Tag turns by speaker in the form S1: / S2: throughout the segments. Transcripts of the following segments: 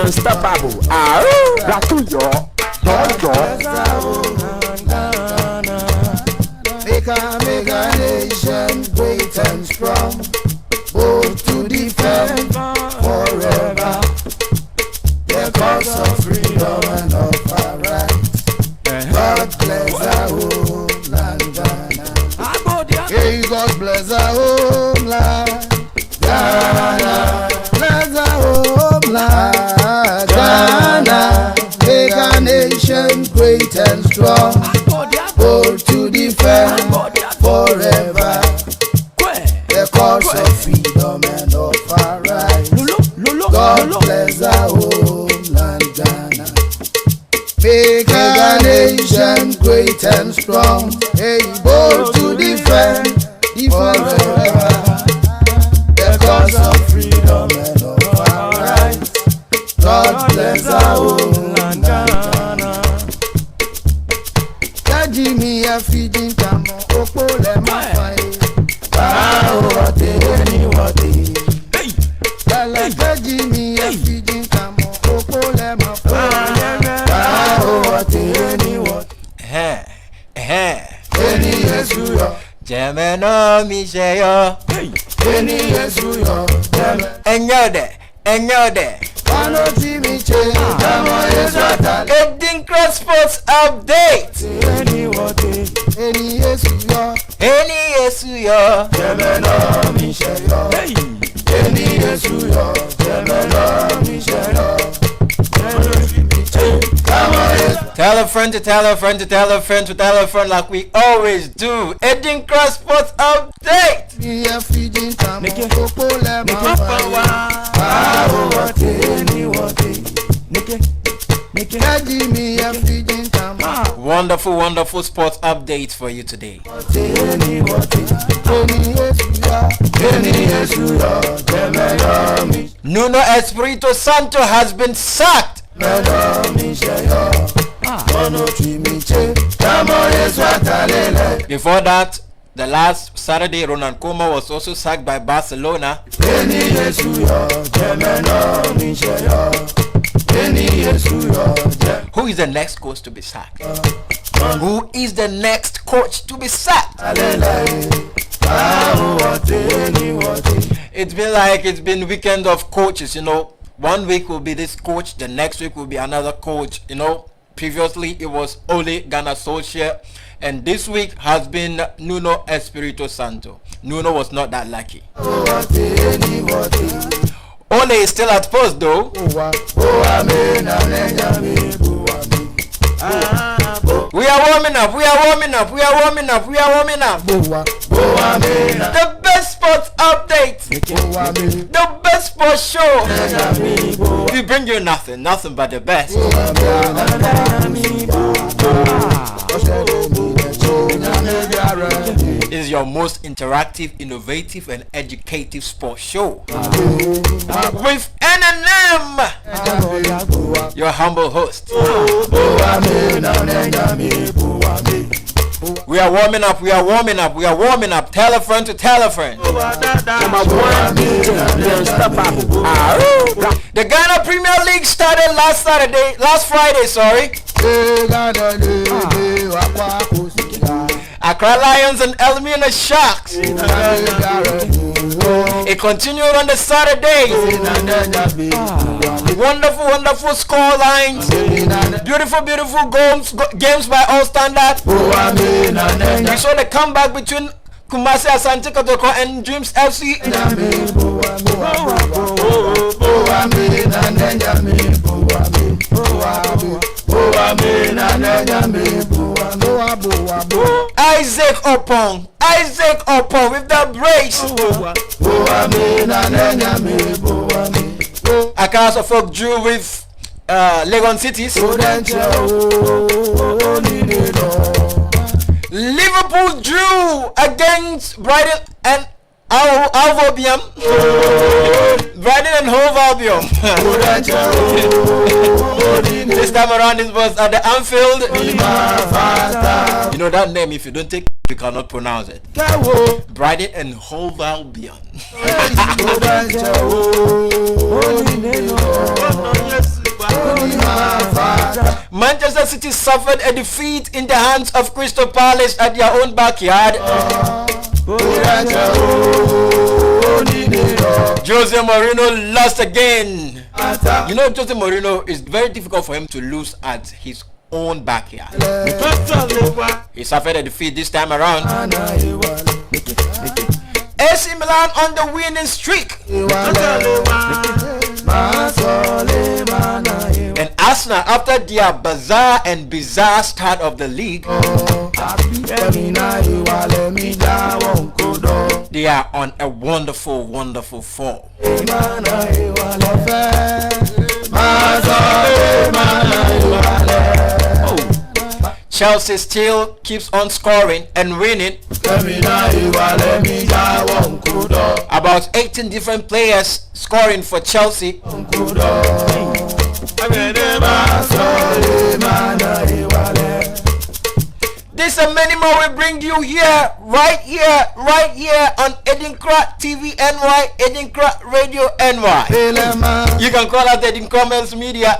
S1: unstoppable. Ratuyo.
S2: Make a nation great and strong, bold to defend forever the cause of freedom and of our rights. God bless our homeland, Ghana. Hey, God bless our homeland, Ghana. Bless our homeland, Ghana. Make a nation great and strong, bold to defend forever the cause of freedom and of our rights. God bless our homeland, Ghana. Make a nation great and strong, bold to defend forever the cause of freedom and of our rights. God bless our homeland, Ghana. Jimmy a feeding come opole my fire. What hey, Jimmy a feeding come opole my fire. Any yesuyo Jemeno Mishayo Any yesuyo Enyode ADINKRA Sports Update. Any yesuyo Jemeno Mishayo Any yesuyo Jemeno Mishayo. Tell a friend to tell a friend to tell a friend to tell a friend like we always do. ADINKRA Sports Update. Wonderful, wonderful sports updates for you today. Nuno Espirito Santo has been sacked. Before that, the last Saturday, Ronald Koeman was also sacked by Barcelona. Who is the next coach to be sacked? Who is the next coach to be sacked? It's been weekend of coaches, you know. 1 week will be this coach, the next week will be another coach, you know. Previously it was Ole Gunnar Solskjaer, and this week has been Nuno Espirito Santo. Nuno was not that lucky. Ole is still at post though. We are warming up. The best sports update. The best sports show. We bring you nothing but the best. Is your most interactive, innovative, and educative sports show with NNM, your humble host. We are warming up. Tell a friend to tell a friend. The Ghana Premier League started last Friday. Accra Lions and Elmina Sharks. It continued on the Saturday. Wonderful score lines. Beautiful games by all standards. We saw the comeback between Kumasi Asante Kotoko and Dreams FC. Isaac Opon with the brace. Akasa Folk drew with Legon Cities. Liverpool drew against Brighton and Albion. Brighton and Hove Albion. This time around it was at the Anfield. You know that name, if you don't take it, you cannot pronounce it. Brighton and Hove Albion. Manchester City suffered a defeat in the hands of Crystal Palace at their own backyard. Jose Mourinho lost again. You know, Jose Mourinho, is very difficult for him to lose at his own backyard. He suffered a defeat this time around. AC Milan on the winning streak. And Arsenal, after their bizarre start of the league, they are on a wonderful form. Chelsea still keeps on scoring and winning. About 18 different players scoring for Chelsea. This and many more will bring you here, right here on ADINKRA TV NY, ADINKRA Radio NY. You can call us ADINKRA Mails Media.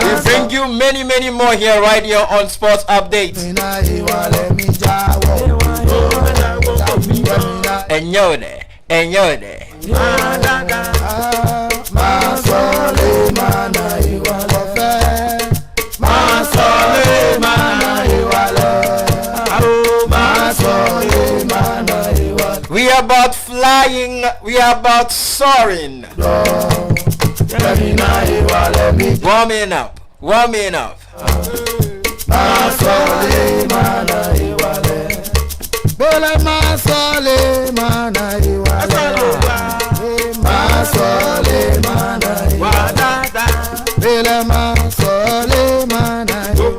S2: We bring you many more here, right here on Sports Updates. And you're there. We are about flying, we are about soaring. Warming up.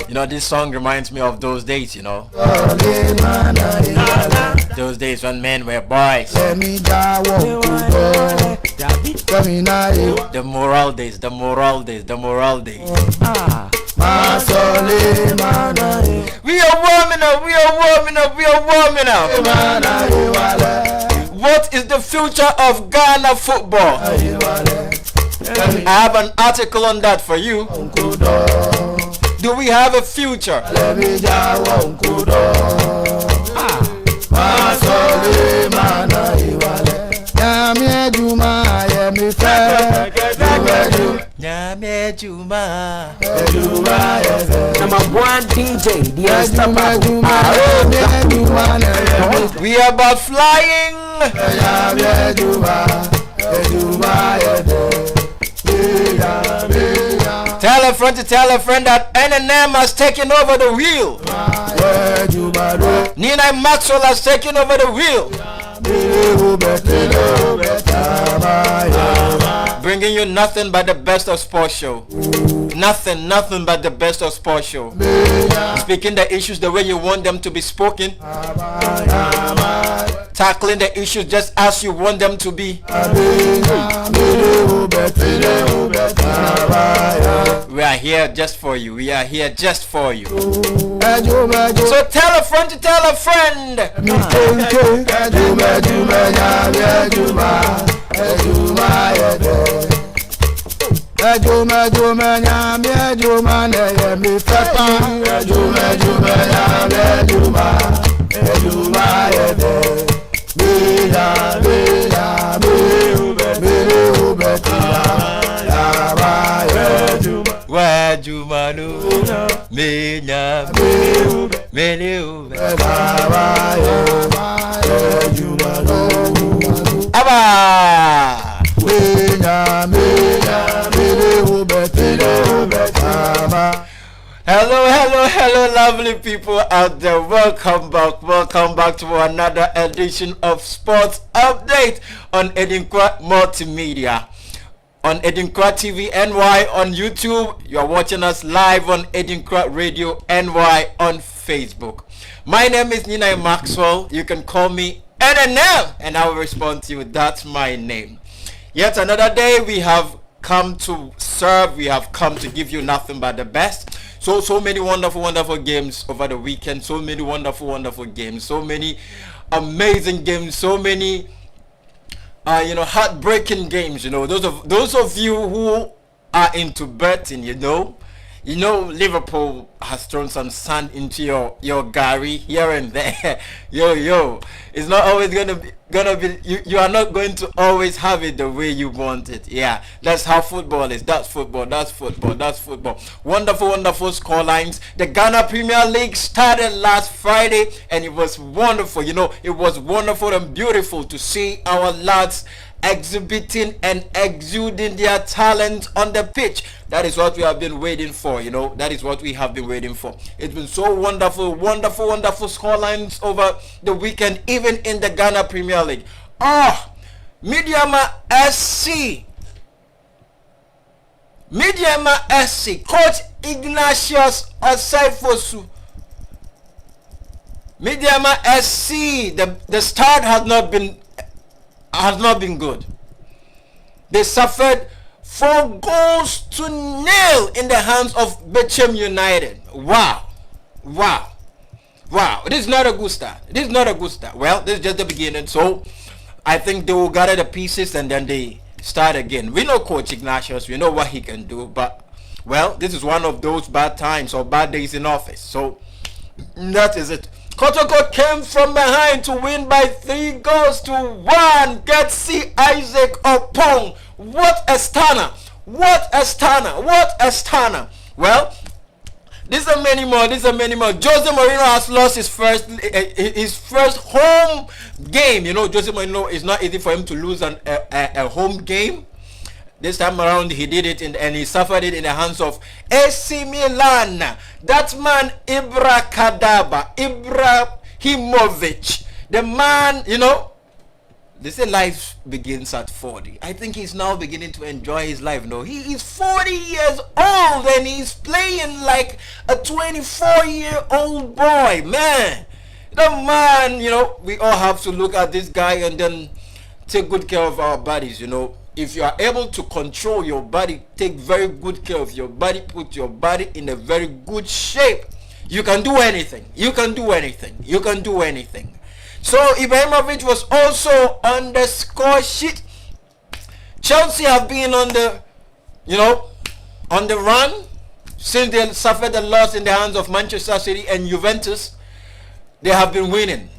S2: You know, this song reminds me of those days, you know. Those days when men were boys. The moral days. We are warming up. What is the future of Ghana football? I have an article on that for you. Do we have a future? We are about flying. Tell a friend that NNM has taken over the wheel. Nina Maxwell has taken over the wheel. Bringing you nothing but the best of sports show. Nothing but the best of sports show. Speaking the issues the way you want them to be spoken. Tackling the issues just as you want them to be. We are here just for you. So tell a friend to tell a friend. Hello, lovely people out there. Welcome back to another edition of Sports Update on ADINKRA Multimedia. On ADINKRA TV NY on YouTube. You are watching us live on ADINKRA Radio NY on Facebook. My name is Nina Maxwell. You can call me NNM and I will respond to you. That's my name. Yet another day we have come to serve. We have come to give you nothing but the best. So many wonderful games over the weekend. So many wonderful games. So many amazing games. So many heartbreaking games. You know, those of you who are into betting, Liverpool has thrown some sand into your gari here and there. Yo, it's not always gonna be you are not going to always have it the way you want it. Yeah, that's how football is. That's football. Wonderful score lines. The Ghana Premier League started last Friday, and it was wonderful. It was wonderful and beautiful to see our lads exhibiting and exuding their talent on the pitch. That is what we have been waiting for. That is what we have been waiting for. It's been so wonderful scorelines over the weekend, even in the Ghana Premier League. Midiama SC, Coach Ignatius Osaifosu. Midiama SC, the start has not been good. They suffered 4-0 in the hands of Bechem United. Wow. This is not a good start. Well, this is just the beginning. So I think they will gather the pieces and then they start again. We know Coach Ignatius. We know what he can do. But, well, this is one of those bad times or bad days in office. So that is it. Kotoko came from behind to win by 3-1. Getsi Isaac Opong. What a stunner. Well, these are many more. Jose Mourinho has lost his first home game. Jose Mourinho, is not easy for him to lose a home game. This time around he did it and he suffered it in the hands of AC Milan. That man Ibrahimovic, the man, they say life begins at 40. I think he's now beginning to enjoy his life. He is 40 years old and he's playing like a 24-year-old boy, man. The man, we all have to look at this guy and then take good care of our bodies. If you are able to control your body, take very good care of your body, put your body in a very good shape, you can do anything. So Ibrahimovic was also on the score sheet. Chelsea have been on the run since they suffered a loss in the hands of Manchester City and Juventus. They have been winning,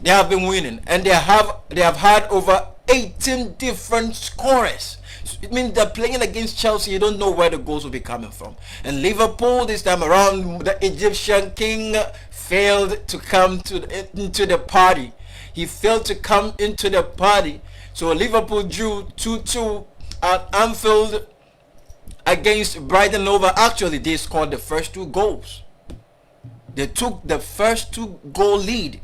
S2: and they have had over 18 different scorers. It means they're playing against Chelsea. You don't know where the goals will be coming from. And Liverpool this time around, the Egyptian king failed to come into the party. So Liverpool drew 2-2 at Anfield against Brighton Hove. Actually, they scored the first 2 goals. They took the first 2-goal lead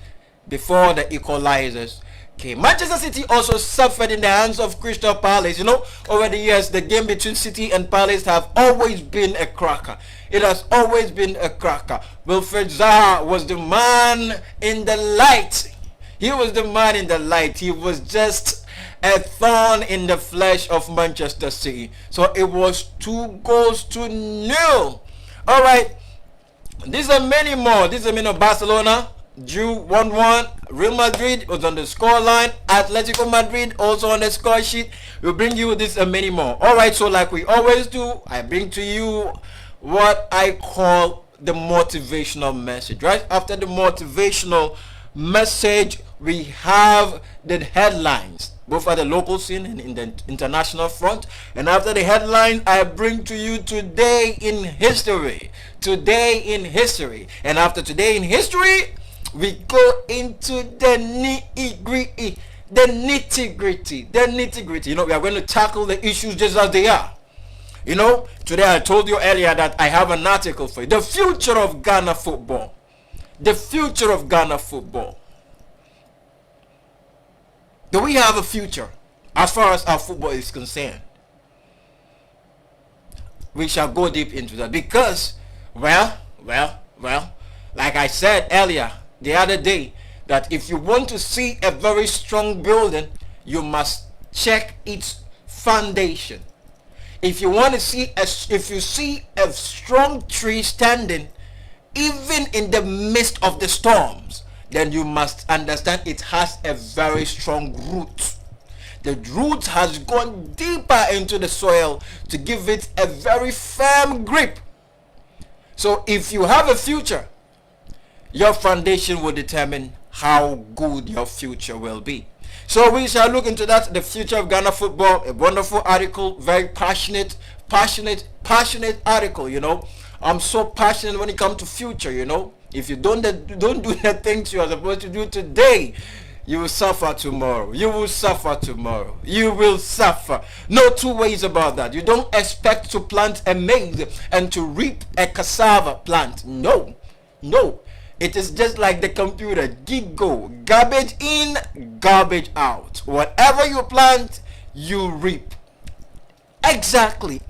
S2: before the equalizers came. Manchester City also suffered in the hands of Crystal Palace. Over the years, the game between City and Palace have always been a cracker. It has always been a cracker. Wilfred Zaha was the man in the light. He was just a thorn in the flesh of Manchester City. So it was 2-0. All right. These are many more. Barcelona drew 1-1. Real Madrid was on the score line. Atletico Madrid also on the score sheet. We'll bring you this and many more. All right. So like we always do, I bring to you what I call the motivational message. Right after the motivational message, we have the headlines, both at the local scene and in the international front. And after the headlines, I bring to you today in history. And after today in history, we go into the nitty-gritty. We are going to tackle the issues just as they are. Today I told you earlier that I have an article for you. The future of Ghana football. Do we have a future as far as our football is concerned? We shall go deep into that because, well, like I said earlier the other day, that if you want to see a very strong building, you must check its foundation. If you see a strong tree standing, even in the midst of the storms, then you must understand it has a very strong root. The roots has gone deeper into the soil to give it a very firm grip. So if you have a future, your foundation will determine how good your future will be. So we shall look into that, the future of Ghana football. A wonderful article, very passionate article, you know. I'm so passionate when it comes to future, you know. If you don't do the things you are supposed to do today, you will suffer tomorrow. You will suffer tomorrow. You will suffer. No two ways about that. You don't expect to plant a maize and to reap a cassava plant. No. No. It is just like the computer. Gig go. Garbage in, garbage out. Whatever you plant, you reap. Exactly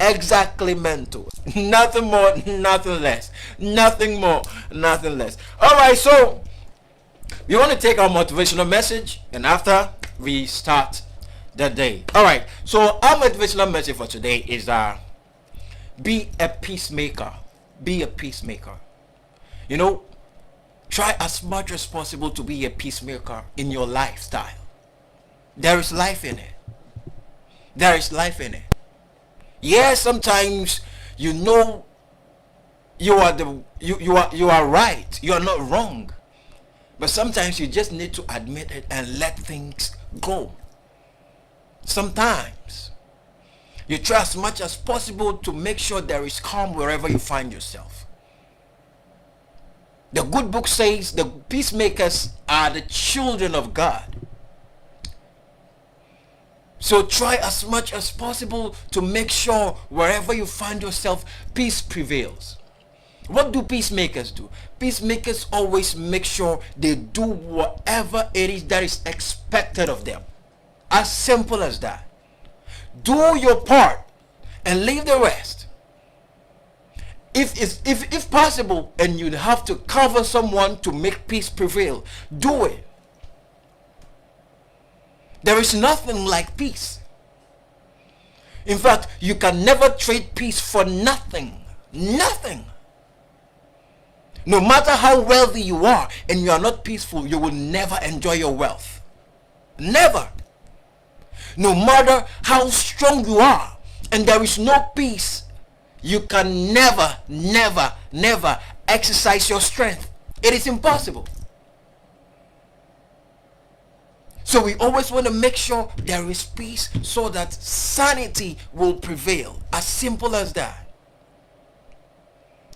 S2: mental. Nothing more, nothing less. Nothing more, nothing less. Alright, so we want to take our motivational message, and after we start the day. Alright, so our motivational message for today is be a peacemaker. Be a peacemaker. You know, try as much as possible to be a peacemaker in your lifestyle. There is life in it. There is life in it. Yes, sometimes you know you are right. You are not wrong. But sometimes you just need to admit it and let things go. Sometimes you try as much as possible to make sure there is calm wherever you find yourself. The good book says the peacemakers are the children of God. So try as much as possible to make sure wherever you find yourself, peace prevails. What do peacemakers do? Peacemakers always make sure they do whatever it is that is expected of them. As simple as that. Do your part and leave the rest. If possible, and you have to cover someone to make peace prevail, do it. There is nothing like peace. In fact, you can never trade peace for nothing. Nothing. No matter how wealthy you are and you are not peaceful, you will never enjoy your wealth. Never. No matter how strong you are and there is no peace, you can never exercise your strength. It is impossible. So we always want to make sure there is peace so that sanity will prevail. As simple as that.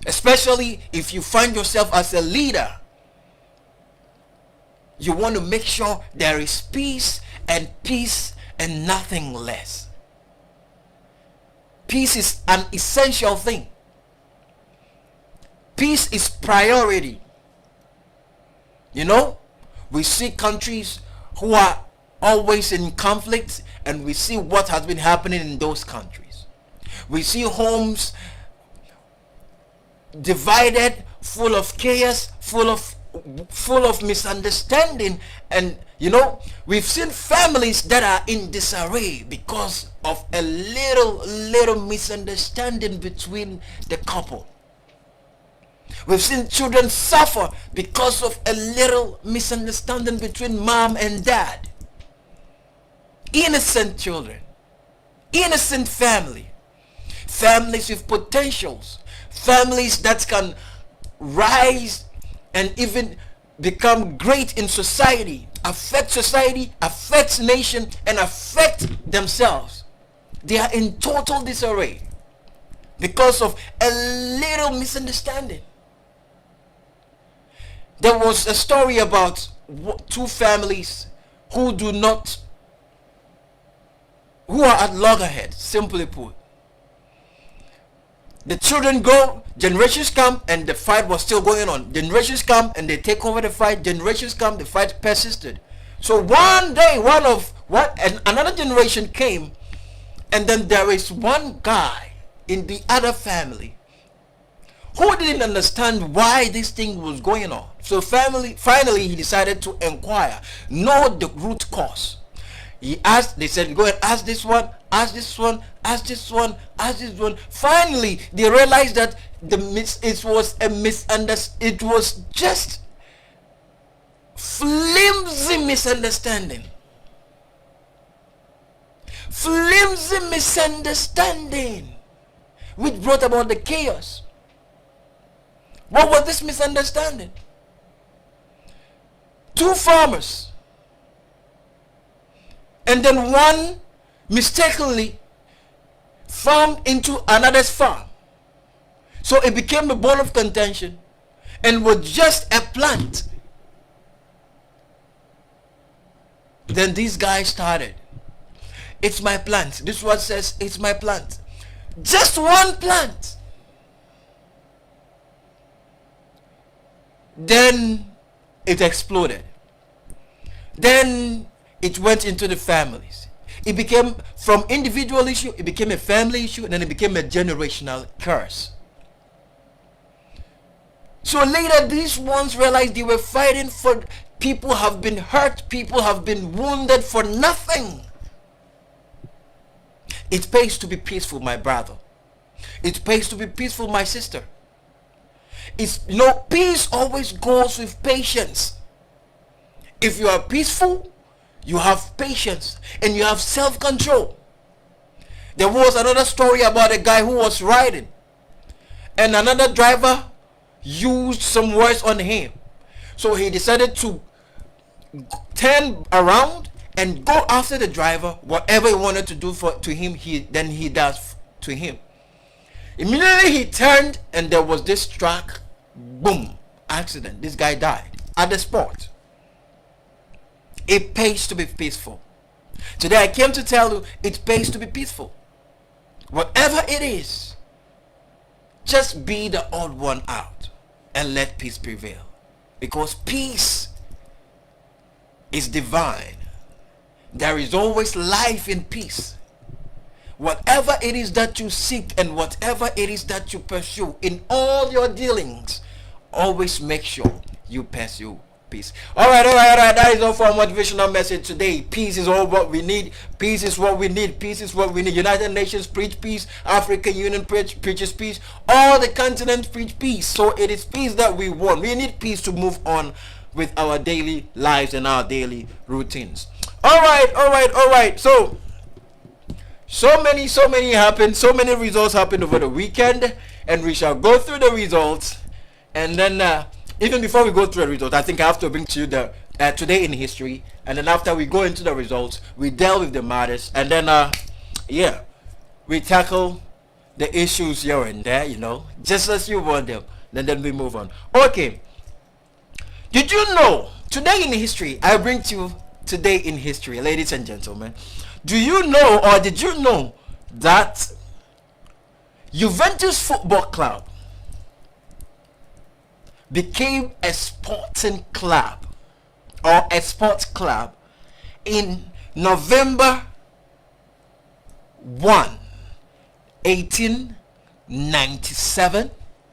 S2: Especially if you find yourself as a leader, you want to make sure there is peace and nothing less. Peace is an essential thing. Peace is priority. You know, we see countries who are always in conflict, and we see what has been happening in those countries. We see homes divided, full of chaos, full of misunderstanding, and you know, we've seen families that are in disarray because of a little misunderstanding between the couple. We've seen children suffer because of a little misunderstanding between mom and dad. Innocent children, innocent families with potentials, families that can rise and even become great in society, affect nation, and affect themselves. They are in total disarray because of a little misunderstanding. There was a story about two families who are at loggerheads, simply put. The children go, generations come, and the fight was still going on. Generations come and they take over the fight. Generations come, the fight persisted. So one day, another generation came, and then there is one guy in the other family who didn't understand why this thing was going on. So finally he decided to inquire, know the root cause. He asked, they said, go and ask this one, ask this one, ask this one, ask this one. Finally, they realized that it was a misunderstanding. It was just flimsy misunderstanding. flimsy misunderstanding which brought about the chaos. What was this misunderstanding? Two farmers, and then one mistakenly farmed into another's farm. So it became a bone of contention and was just a plant. Then these guys started. It's my plant. This one says it's my plant. Just one plant. Then it exploded. Then it went into the families. It became, from individual issue, it became a family issue, and then it became a generational curse. So later these ones realized they were fighting for, people have been hurt, people have been wounded for nothing. It pays to be peaceful, my brother. It pays to be peaceful, my sister. It's, peace always goes with patience. If you are peaceful, you have patience and you have self-control. There was another story about a guy who was riding, and another driver used some words on him. So he decided to turn around and go after the driver. Whatever he wanted to do to him, he does to him. Immediately he turned, and there was this truck, boom, accident. This guy died at the spot. It pays to be peaceful. Today I came to tell you, it pays to be peaceful. Whatever it is, just be the odd one out and let peace prevail. Because peace is divine. There is always life in peace. Whatever it is that you seek and whatever it is that you pursue in all your dealings, always make sure you pursue peace. All right. That is all for our motivational message today. Peace is all what we need. Peace is what we need. Peace is what we need. United Nations preach peace. African Union preaches peace. All the continents preach peace. So it is peace that we want. We need peace to move on with our daily lives and our daily routines. All right. So many happened. So many results happened over the weekend, and we shall go through the results. And then even before we go through the results, I think I have to bring to you the today in history. And then after we go into the results, we deal with the matters, and then we tackle the issues here and there, just as you want them. Then we move on. Okay. Did you know today in history? I bring to you today in history, ladies and gentlemen. Do you know, or did you know, that Juventus Football Club became a sporting club, or a sports club, in November 1, 1897?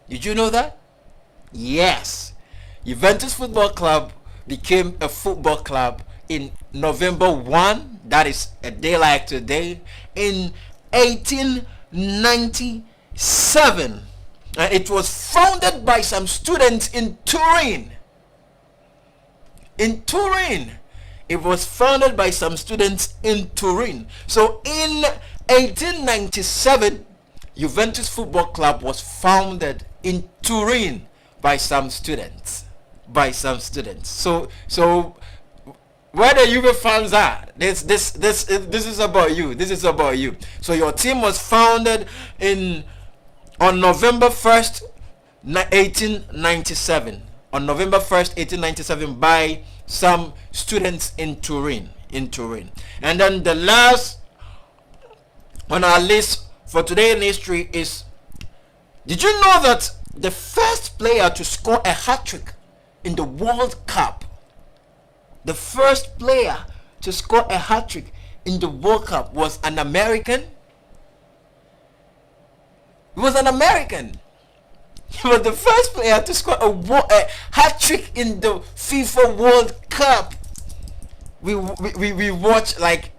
S2: Did you know that? Yes. Juventus Football Club became a football club in November 1, that is a day like today, in 1897. And it was founded by some students in Turin. It was founded by some students in Turin. So in 1897, Juventus Football Club was founded in Turin by some students. So where the Juve fans are, this is about you. This is about you. So your team was founded on November 1st, 1897. On November 1st, 1897, by some students in Turin. And then the last on our list for today in history is, did you know that the first player to score a hat-trick in the World Cup, the first player to score a hat-trick in the World Cup was an American? He was an American. He was the first player to score a hat-trick in the FIFA World Cup. We watched like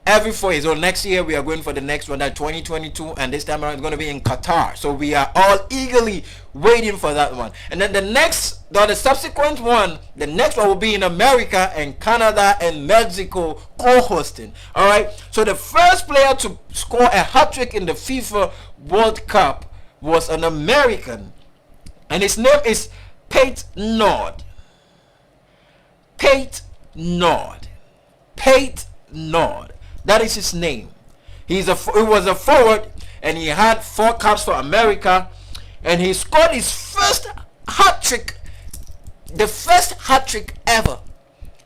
S2: every 4 years. So next year we are going for the next one, that 2022, and this time around it's going to be in Qatar. So we are all eagerly waiting for that one. And then the subsequent one, the next one will be in America and Canada and Mexico co-hosting. All right. So the first player to score a hat-trick in the FIFA World Cup was an American, and his name is Pate Nord. Pate Nord. Pate Nord. That is his name. He was a forward, and he had 4 caps for America, and he scored his first hat-trick, the first hat-trick ever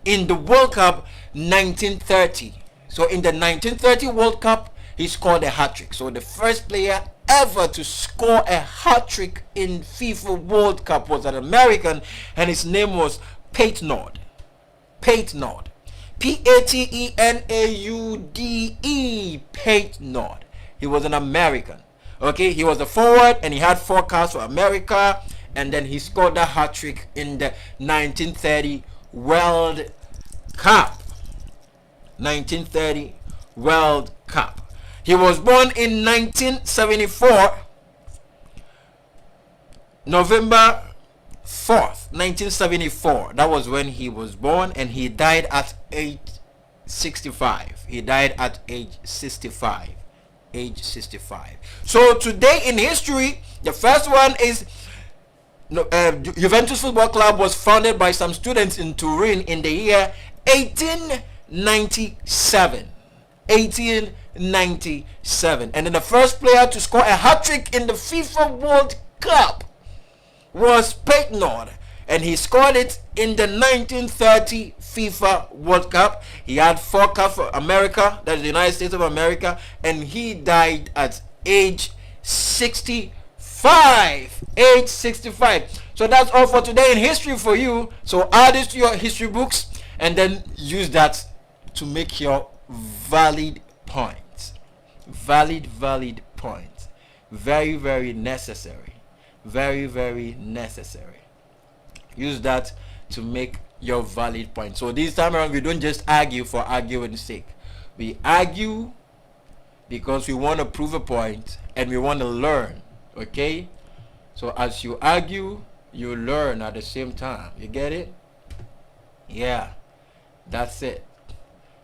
S2: in the World Cup 1930. So in the 1930 World Cup, he scored a hat-trick. So the first player ever to score a hat-trick in FIFA World Cup was an American, and his name was Pate Nord. Pate Nord. P-A-T-E-N-A-U-D-E. Pate Nord. He was an American. Okay, he was a forward, and he had 4 caps for America, and then he scored a hat-trick in the 1930 World Cup. 1930 World Cup. He was born in 1974, November 4th, 1974. That was when he was born, and he died at age 65. He died at age 65. Age 65. So today in history, the first one is Juventus Football Club was founded by some students in Turin in the year 1897. 1897. And then the first player to score a hat-trick in the FIFA World Cup was Pate Nord, and he scored it in the 1930 FIFA World Cup. He had 4 caps for America, that is the United States of America, and he died at age 65. Age 65. So that's all for today in history for you. So add this to your history books, and then use that to make your valid points. Valid points. Very, very necessary. Very, very necessary. Use that to make your valid point. So this time around, we don't just argue for arguing's sake. We argue because we want to prove a point, and we want to learn. Okay, so as you argue, you learn at the same time. You get it? Yeah, that's it.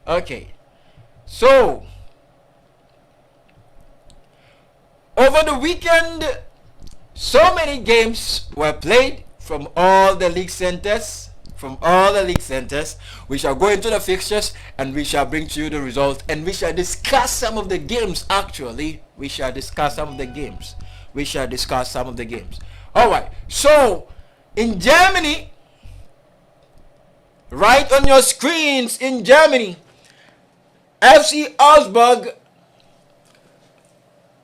S2: Okay, so over the weekend, so many games were played from all the league centers. We shall go into the fixtures, and we shall bring to you the results, and we shall discuss some of the games. Actually, we shall discuss some of the games. All right. So in Germany, right on your screens, in Germany, FC Augsburg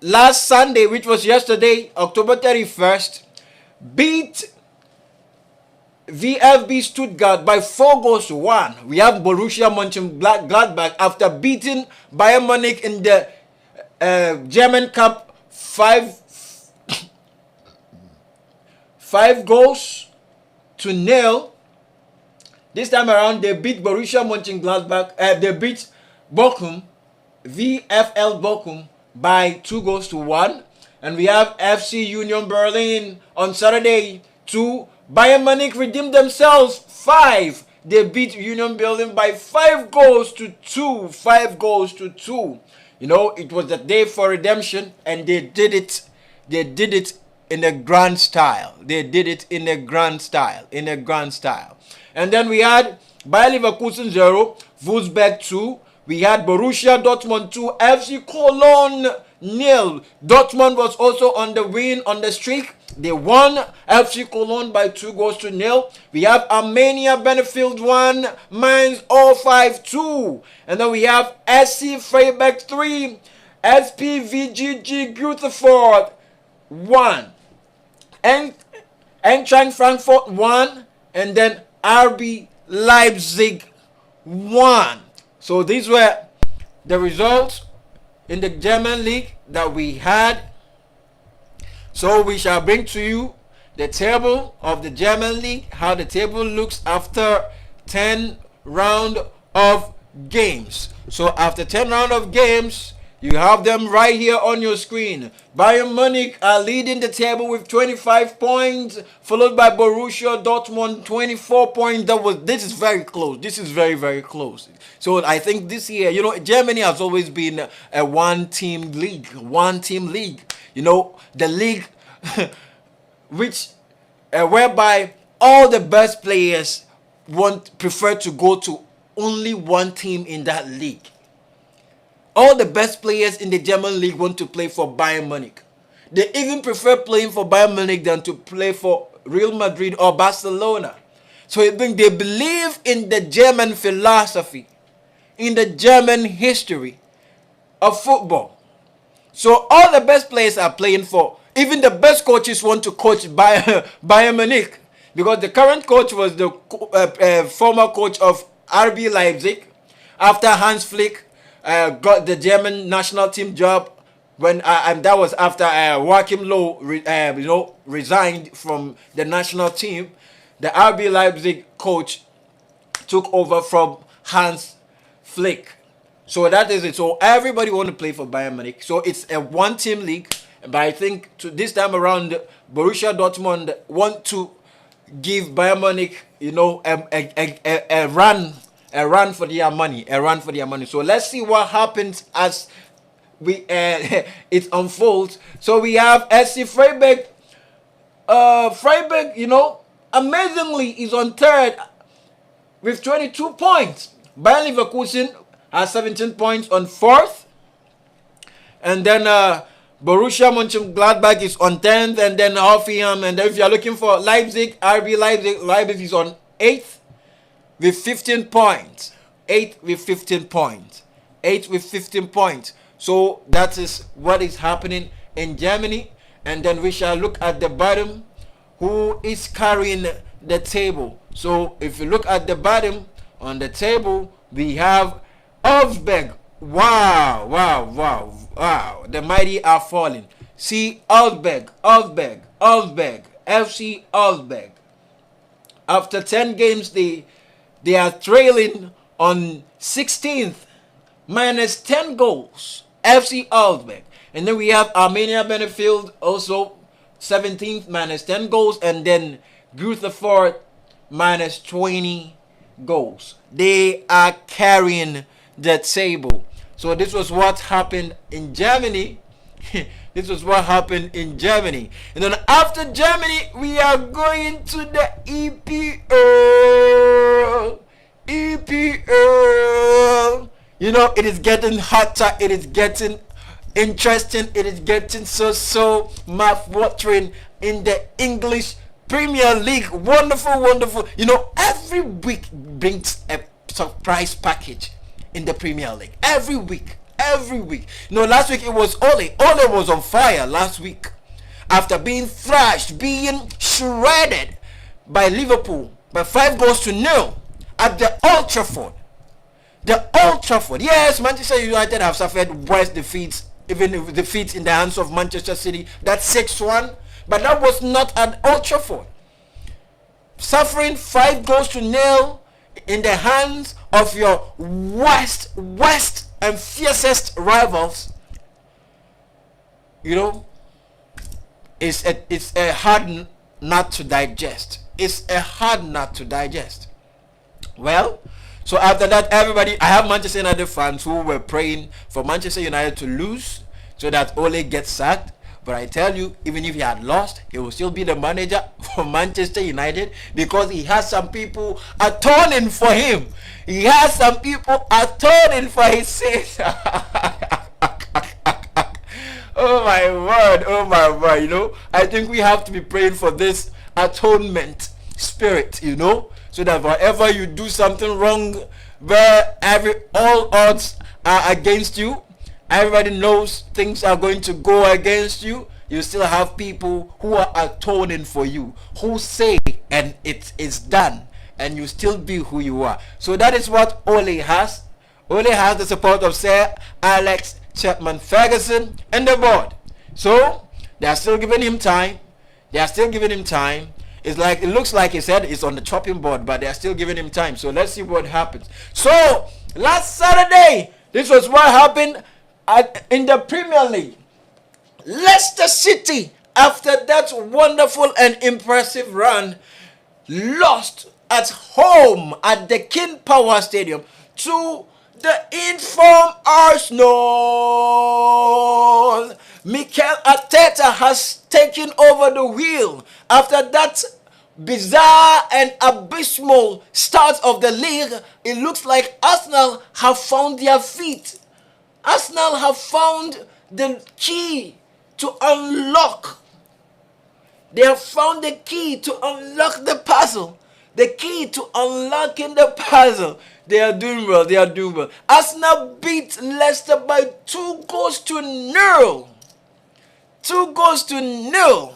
S2: last Sunday, which was yesterday, October 31st, beat VfB Stuttgart by 4-1. We have Borussia Mönchengladbach after beating Bayern Munich in the German Cup 5-0. This time around, they beat Borussia Mönchengladbach. They beat Bochum, VfL Bochum, by 2-1. And we have FC Union Berlin on Saturday 2. Bayern Munich redeemed themselves 5. They beat Union Berlin by 5-2. 5-2. You know, it was the day for redemption, and they did it in a grand style. And then we had Bayer Leverkusen 0, Wolfsburg 2. We had Borussia Dortmund 2, FC Cologne 0. Dortmund was also on the win, on the streak. They won FC Cologne by 2-0. We have Armenia Benefield 1, Mainz 05-2. And then we have SC Freiburg 3, SPVGG Gütersloh 1. Eintracht Frankfurt 1, and then RB Leipzig 1. So these were the results in the German league that we had. So we shall bring to you the table of the German league, how the table looks after 10 round of games. So after 10 round of games, you have them right here on your screen. Bayern Munich are leading the table with 25 points, followed by Borussia Dortmund 24 points. This is very close. This is very, very close. So I think this year, Germany has always been a one-team league. The league which whereby all the best players prefer to go to only one team in that league. All the best players in the German league want to play for Bayern Munich. They even prefer playing for Bayern Munich than to play for Real Madrid or Barcelona. So they believe in the German philosophy, in the German history of football. So all the best players are playing for, even the best coaches want to coach Bayern Munich, because the current coach was the former coach of RB Leipzig after Hans Flick got the German national team job, and that was after Joachim Low resigned from the national team. The RB Leipzig coach took over from Hans Flick. So that is it. So everybody want to play for Bayern Munich. So it's a one-team league. But I think this time around, Borussia Dortmund want to give Bayern Munich, a run for their money. So let's see what happens as it unfolds. So we have SC Freiburg. Freiburg, amazingly is on third with 22 points. Bayer Leverkusen has 17 points on fourth, and then Borussia Mönchengladbach is on 10th, and then Hoffenheim. And then if you are looking for Leipzig, RB Leipzig is on 8th with 15 points. 8 with 15 points. So that is what is happening in Germany. And then we shall look at the bottom, who is carrying the table. So if you look at the bottom on the table, we have Augsburg. Wow. The mighty are falling. See, Augsburg, FC Augsburg. After 10 games, they are trailing on 16th, minus 10 goals. FC Augsburg. And then we have Arminia Bielefeld, also 17th, minus 10 goals. And then Grutherford, minus 20 goals. They are carrying the table. So this was what happened in Germany. And then after Germany, we are going to the EPL. It is getting hotter. It is getting interesting. It is getting so mouth-watering in the English Premier League. Wonderful. Every week brings a surprise package in the Premier League. Every week. Last week it was Ole. Ole was on fire last week after being thrashed, being shredded by Liverpool by 5-0 at the Old Trafford. Yes, Manchester United have suffered worse defeats, even defeats in the hands of Manchester City. That's 6-1, but that was not at Old Trafford. Suffering 5-0 in the hands of your worst and fiercest rivals, it's a hard nut to digest. Well, so after that, everybody, I have Manchester United fans who were praying for Manchester United to lose so that Ole gets sacked. But I tell you, even if he had lost, he will still be the manager for Manchester United, because he has some people atoning for him. He has some people atoning for his sins. Oh my word. I think we have to be praying for this atonement spirit, so that wherever you do something wrong, where all odds are against you, everybody knows things are going to go against you, you still have people who are atoning for you, who say, and it is done, and you still be who you are. So that is what Ole has. Ole has the support of Sir Alex Chapman Ferguson and the board. So they are still giving him time. It looks like he said it's on the chopping board, but they are still giving him time. So let's see what happens. So Last Saturday, this was what happened in the Premier League. Leicester City, after that wonderful and impressive run, lost at home at the King Power Stadium to the informed Arsenal. Mikel Arteta has taken over the wheel after that bizarre and abysmal start of the league. It looks like Arsenal have found their feet. Arsenal have found the key to unlock. They have found the key to unlock the puzzle. The key to unlocking the puzzle. They are doing well. They are doing well. Arsenal beat Leicester by 2-0. 2-0.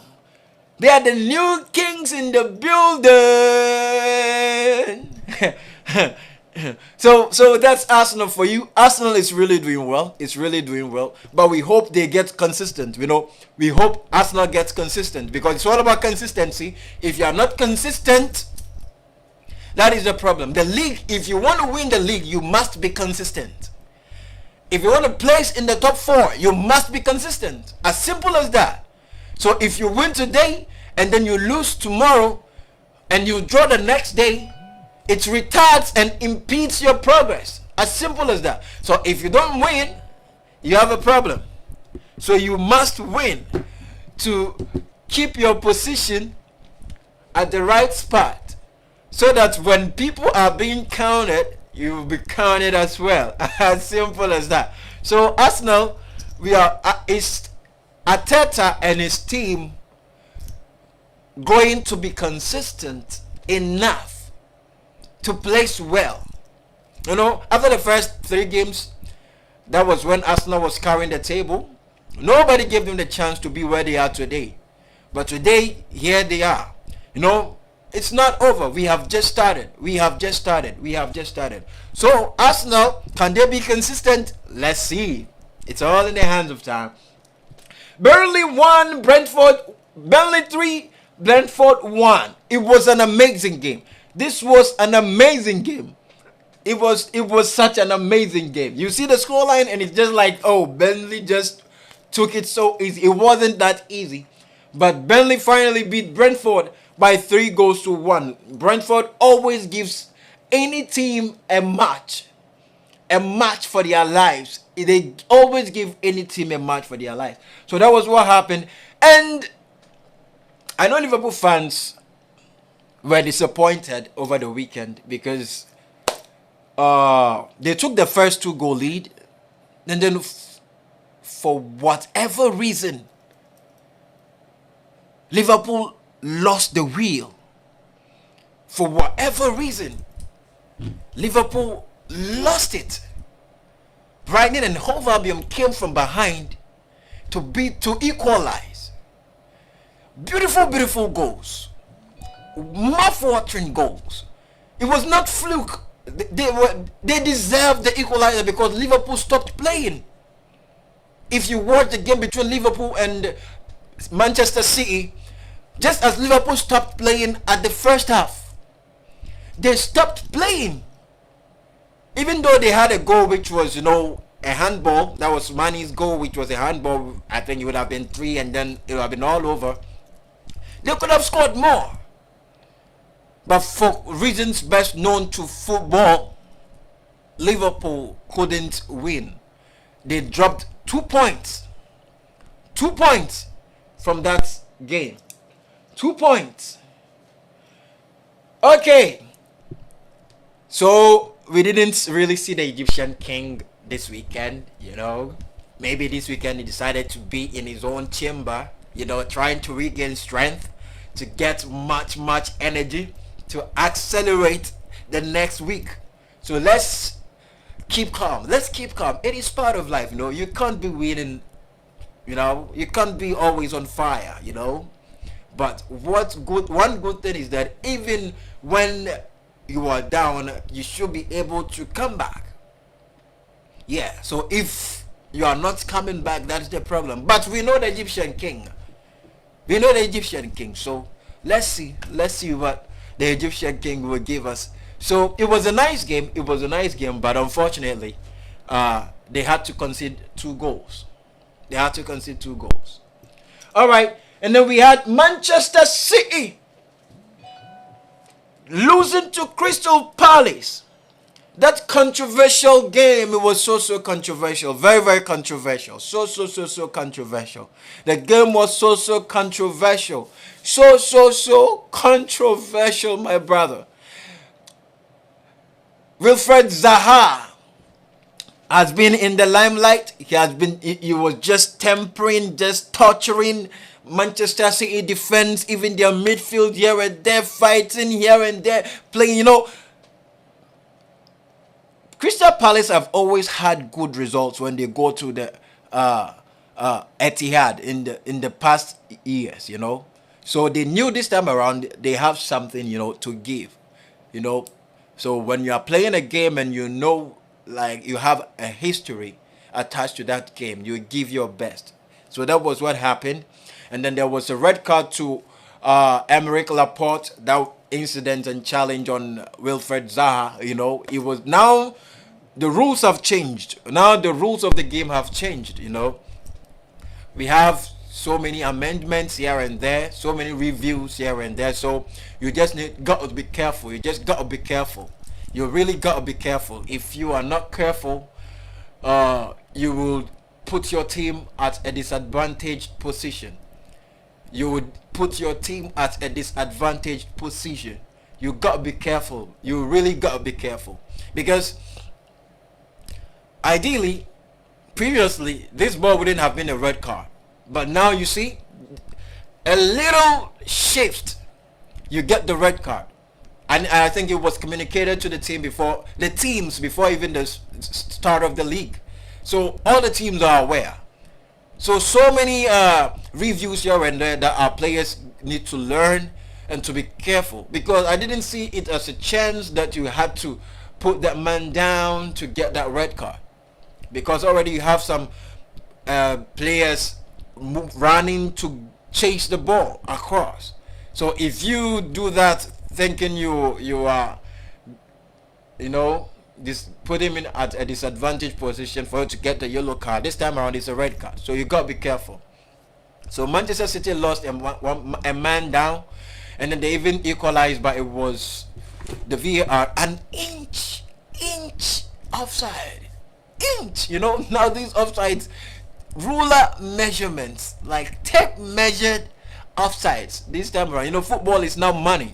S2: They are the new kings in the building. So that's Arsenal for you. Arsenal is really doing well. It's really doing well. But we hope they get consistent. We hope Arsenal gets consistent, because it's all about consistency. If you are not consistent, that is the problem. The league, if you want to win the league, you must be consistent. If you want to place in the top 4, you must be consistent. As simple as that. So if you win today and then you lose tomorrow and you draw the next day, it retards and impedes your progress. As simple as that. So if you don't win, you have a problem. So you must win to keep your position at the right spot, so that when people are being counted, you will be counted as well. As simple as that. So Arsenal, is Arteta and his team going to be consistent enough to place well? After the first 3 games, that was when Arsenal was carrying the table. Nobody gave them the chance to be where they are today. But today, here they are. It's not over. We have just started. So Arsenal, can they be consistent? Let's see. It's all in the hands of time. Burnley 1, Burnley 3, Brentford 1. It was an amazing game. This was an amazing game. It was such an amazing game. You see the scoreline and it's just like, oh, Burnley just took it so easy. It wasn't that easy. But Burnley finally beat Brentford by 3-1. Brentford always gives any team a match for their lives. They always give any team a match for their lives. So that was what happened. And I know Liverpool fans were disappointed over the weekend because they took the first 2-goal lead, and then for whatever reason, Liverpool lost the wheel. For whatever reason, Liverpool lost it. Brighton and Hove Albion came from behind to equalize. Beautiful goals. Mouth-watering goals. It was not fluke. They deserved the equalizer because Liverpool stopped playing. If you watch the game between Liverpool and Manchester City, just as Liverpool stopped playing at the first half, they stopped playing. Even though they had a goal which was, a handball. That was Mane's goal, which was a handball. I think it would have been 3 and then it would have been all over. They could have scored more. But for reasons best known to football, Liverpool couldn't win. They dropped 2 points. 2 points from that game. 2 points. Okay. So we didn't really see the Egyptian king this weekend, Maybe this weekend he decided to be in his own chamber, trying to regain strength, to get much energy, to accelerate the next week. So let's keep calm. It is part of life, You can't be winning, You can't be always on fire, But one good thing is that even when you are down, you should be able to come back. Yeah, so if you are not coming back, that's the problem. But we know the Egyptian king. So let's see what the Egyptian king will give us So it was a nice game. It was a nice game, but unfortunately, they had to concede 2 goals. They had to concede 2 goals. All right, and then we had Manchester City losing to Crystal Palace. That controversial game, it was so controversial. Very controversial. So controversial. The game was so controversial. So controversial, my brother. Wilfred Zaha has been in the limelight. He was just tempering, just torturing Manchester City defense, even their midfield here and there, fighting here and there, playing, Crystal Palace have always had good results when they go to the Etihad in the past years, So they knew this time around they have something, to give, So when you are playing a game and like you have a history attached to that game, you give your best. So that was what happened. And then there was a red card to Emerick Laporte, that incident and challenge on Wilfred Zaha. It was now the rules have changed. Now the rules of the game have changed. We have so many amendments here and there, so many reviews here and there. So you just got to be careful. You just got to be careful. You really got to be careful. If you are not careful, you will put your team at a disadvantaged position. You would put your team at a disadvantaged position. You got to be careful. You really got to be careful. Because ideally, previously, this ball wouldn't have been a red card. But now you see, a little shift, you get the red card. And I think it was communicated to the teams before even the start of the league. So all the teams are aware. So many reviews here and there that our players need to learn and to be careful. Because I didn't see it as a chance that you had to put that man down to get that red card. Because already you have some players running to chase the ball across. So if you do that thinking you are, put him in at a disadvantaged position for you to get the yellow card, this time around it's a red card. So you got to be careful. So Manchester City lost a man down, and then they even equalized, but it was the VAR an inch offside. Now these offsides, ruler measurements, like tape measured offsides this time around. Football is now money.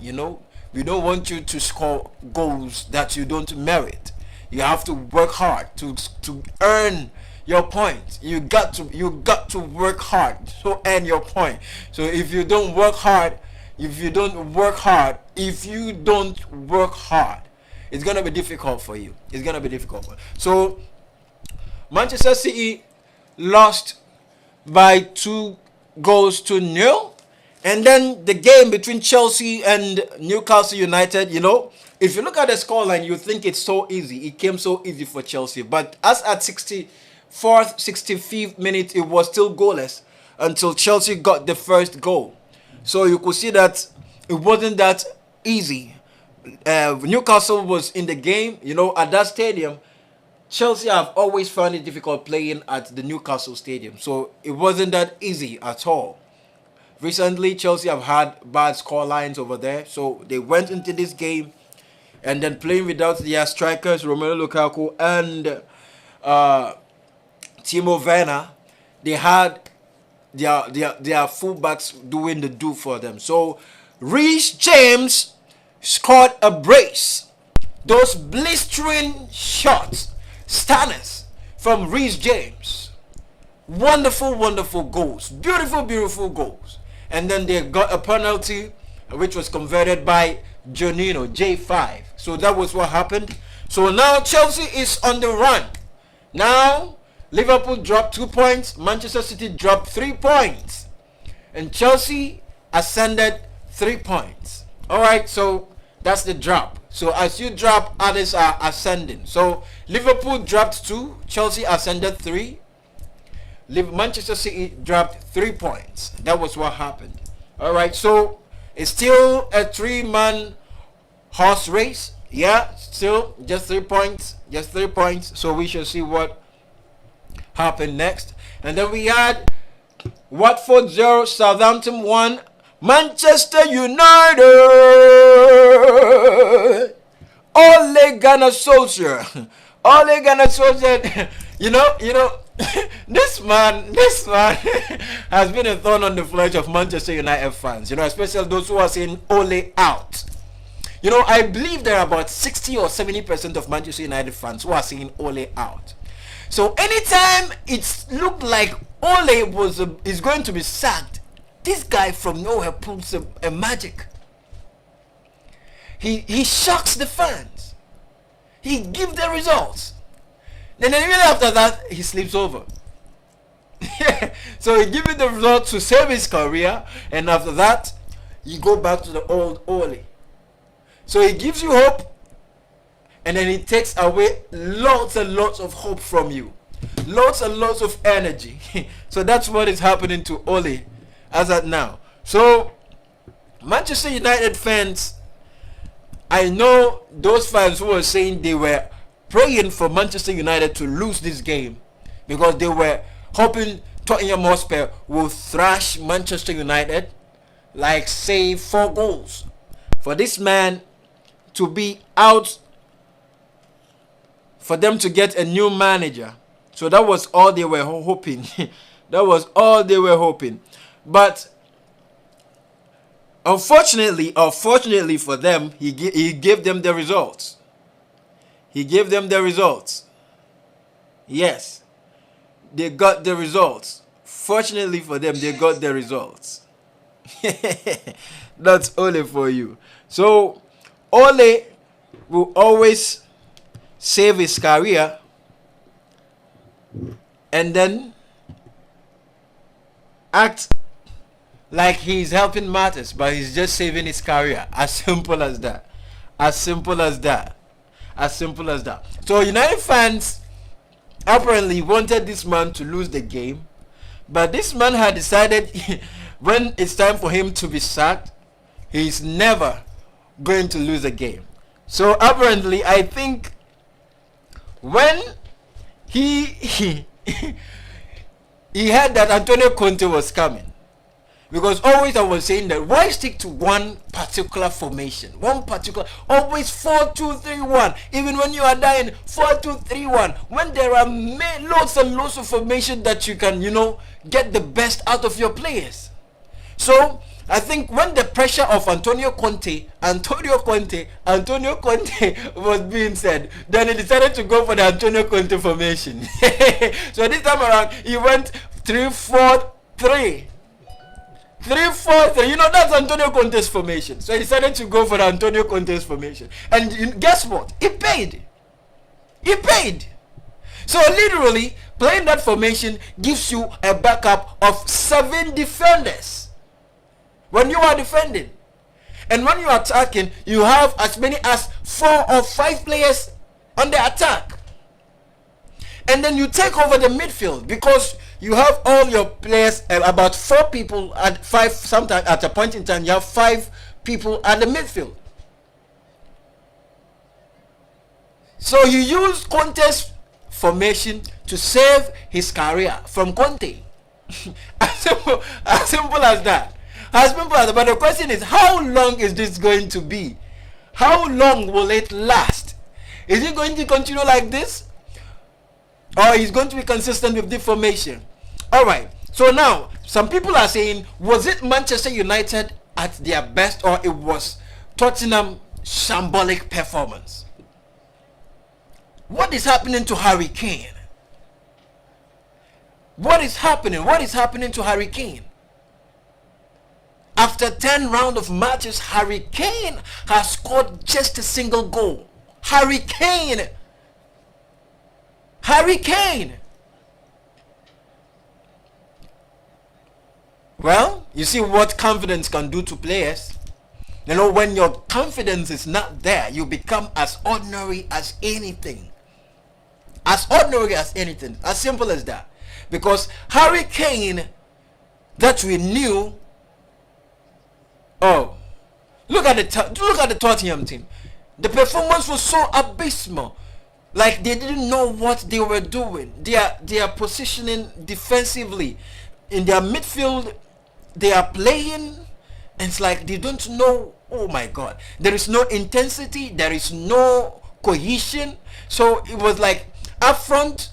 S2: We don't want you to score goals that you don't merit. You have to work hard to earn your point. You got to work hard to earn your point. So if you don't work hard, it's gonna be difficult for you. So Manchester City lost by 2-0. And then the game between Chelsea and Newcastle United, if you look at the scoreline, you think it's so easy. It came so easy for Chelsea. But as at 64th, 65th minute, it was still goalless until Chelsea got the first goal. So you could see that it wasn't that easy. Newcastle was in the game, at that stadium. Chelsea have always found it difficult playing at the Newcastle stadium. So it wasn't that easy at all. Recently, Chelsea have had bad score lines over there. So they went into this game and then playing without their strikers, Romelu Lukaku and Timo Werner. They had their fullbacks doing the do for them. So Reece James scored a brace. Those blistering shots, stunners from Reece James. Wonderful goals. Beautiful goals. And then they got a penalty which was converted by Jonino, J5. So that was what happened. So now Chelsea is on the run. Now Liverpool dropped 2 points. Manchester City dropped 3 points. And Chelsea ascended 3 points. Alright, so that's the drop. So as you drop, others are ascending. So Liverpool dropped 2. Chelsea ascended 3. Manchester City dropped 3 points. That was what happened. Alright, so it's still a 3-man horse race. Yeah, still just 3 points. Just 3 points. So we shall see what happened next. And then we had Watford 0, Southampton 1, Manchester United. Ole Gunnar Solskjaer. Ole Gunnar Solskjaer. You know, this man has been a thorn on the flesh of Manchester United fans. You know, especially those who are saying Ole out. You know, I believe there are about 60 or 70% of Manchester United fans who are saying Ole out. So anytime it's looked like Ole is going to be sacked, this guy from nowhere pulls a magic. He shocks the fans. He gives the results. Then immediately after that, he sleeps over. So he gives the results to save his career, and after that, you go back to the old Ole. So he gives you hope, and then he takes away lots and lots of hope from you. Lots and lots of energy. So that's what is happening to Ole as at now. So Manchester United fans, I know those fans who were saying they were praying for Manchester United to lose this game because they were hoping Tottenham Hotspur will thrash Manchester United, like say 4 goals. For this man to be out, for them to get a new manager. So that was all they were hoping. That was all they were hoping. But unfortunately, or fortunately for them, he gave them the results. He gave them the results. Yes, they got the results. Fortunately for them, they got the results. That's Ole for you. So Ole will always save his career and then act like he's helping matters, but he's just saving his career. As simple as that. As simple as that. As simple as that. So United fans apparently wanted this man to lose the game, but this man had decided when it's time for him to be sacked, he's never going to lose a game. So apparently, I think when he heard that Antonio Conte was coming, because always I was saying that why stick to one particular formation, always 4-2-3-1, even when you are dying 4-2-3-1, when there are lots and lots of formation that you can, get the best out of your players. So I think when the pressure of Antonio Conte was being said, then he decided to go for the Antonio Conte formation. So this time around, he went 3-4-3. 3-4-3. That's Antonio Conte's formation. So he decided to go for the Antonio Conte's formation. And guess what? He paid. So literally, playing that formation gives you a backup of 7 defenders. When you are defending, and when you are attacking, you have as many as 4 or 5 players on the attack, and then you take over the midfield because you have all your players, about 4 people at 5. Sometimes at a point in time, you have 5 people at the midfield. So you use Conte's formation to save his career from Conte. as simple as that. But the question is, how long is this going to be? How long will it last? Is it going to continue like this, or is going to be consistent with the formation? All right. So now, some people are saying, was it Manchester United at their best, or it was Tottenham shambolic performance? What is happening to Harry Kane? What is happening? What is happening to Harry Kane? After 10 rounds of matches, Harry Kane has scored just a single goal. Harry Kane. Well, you see what confidence can do to players. When your confidence is not there, you become as ordinary as anything. As simple as that. Because Harry Kane, that we knew, look at the Tottenham team. The performance was so abysmal. Like they didn't know what they were doing. They are positioning defensively. In their midfield, they are playing, and it's like they don't know. Oh my God. There is no intensity. There is no cohesion. So it was like up front,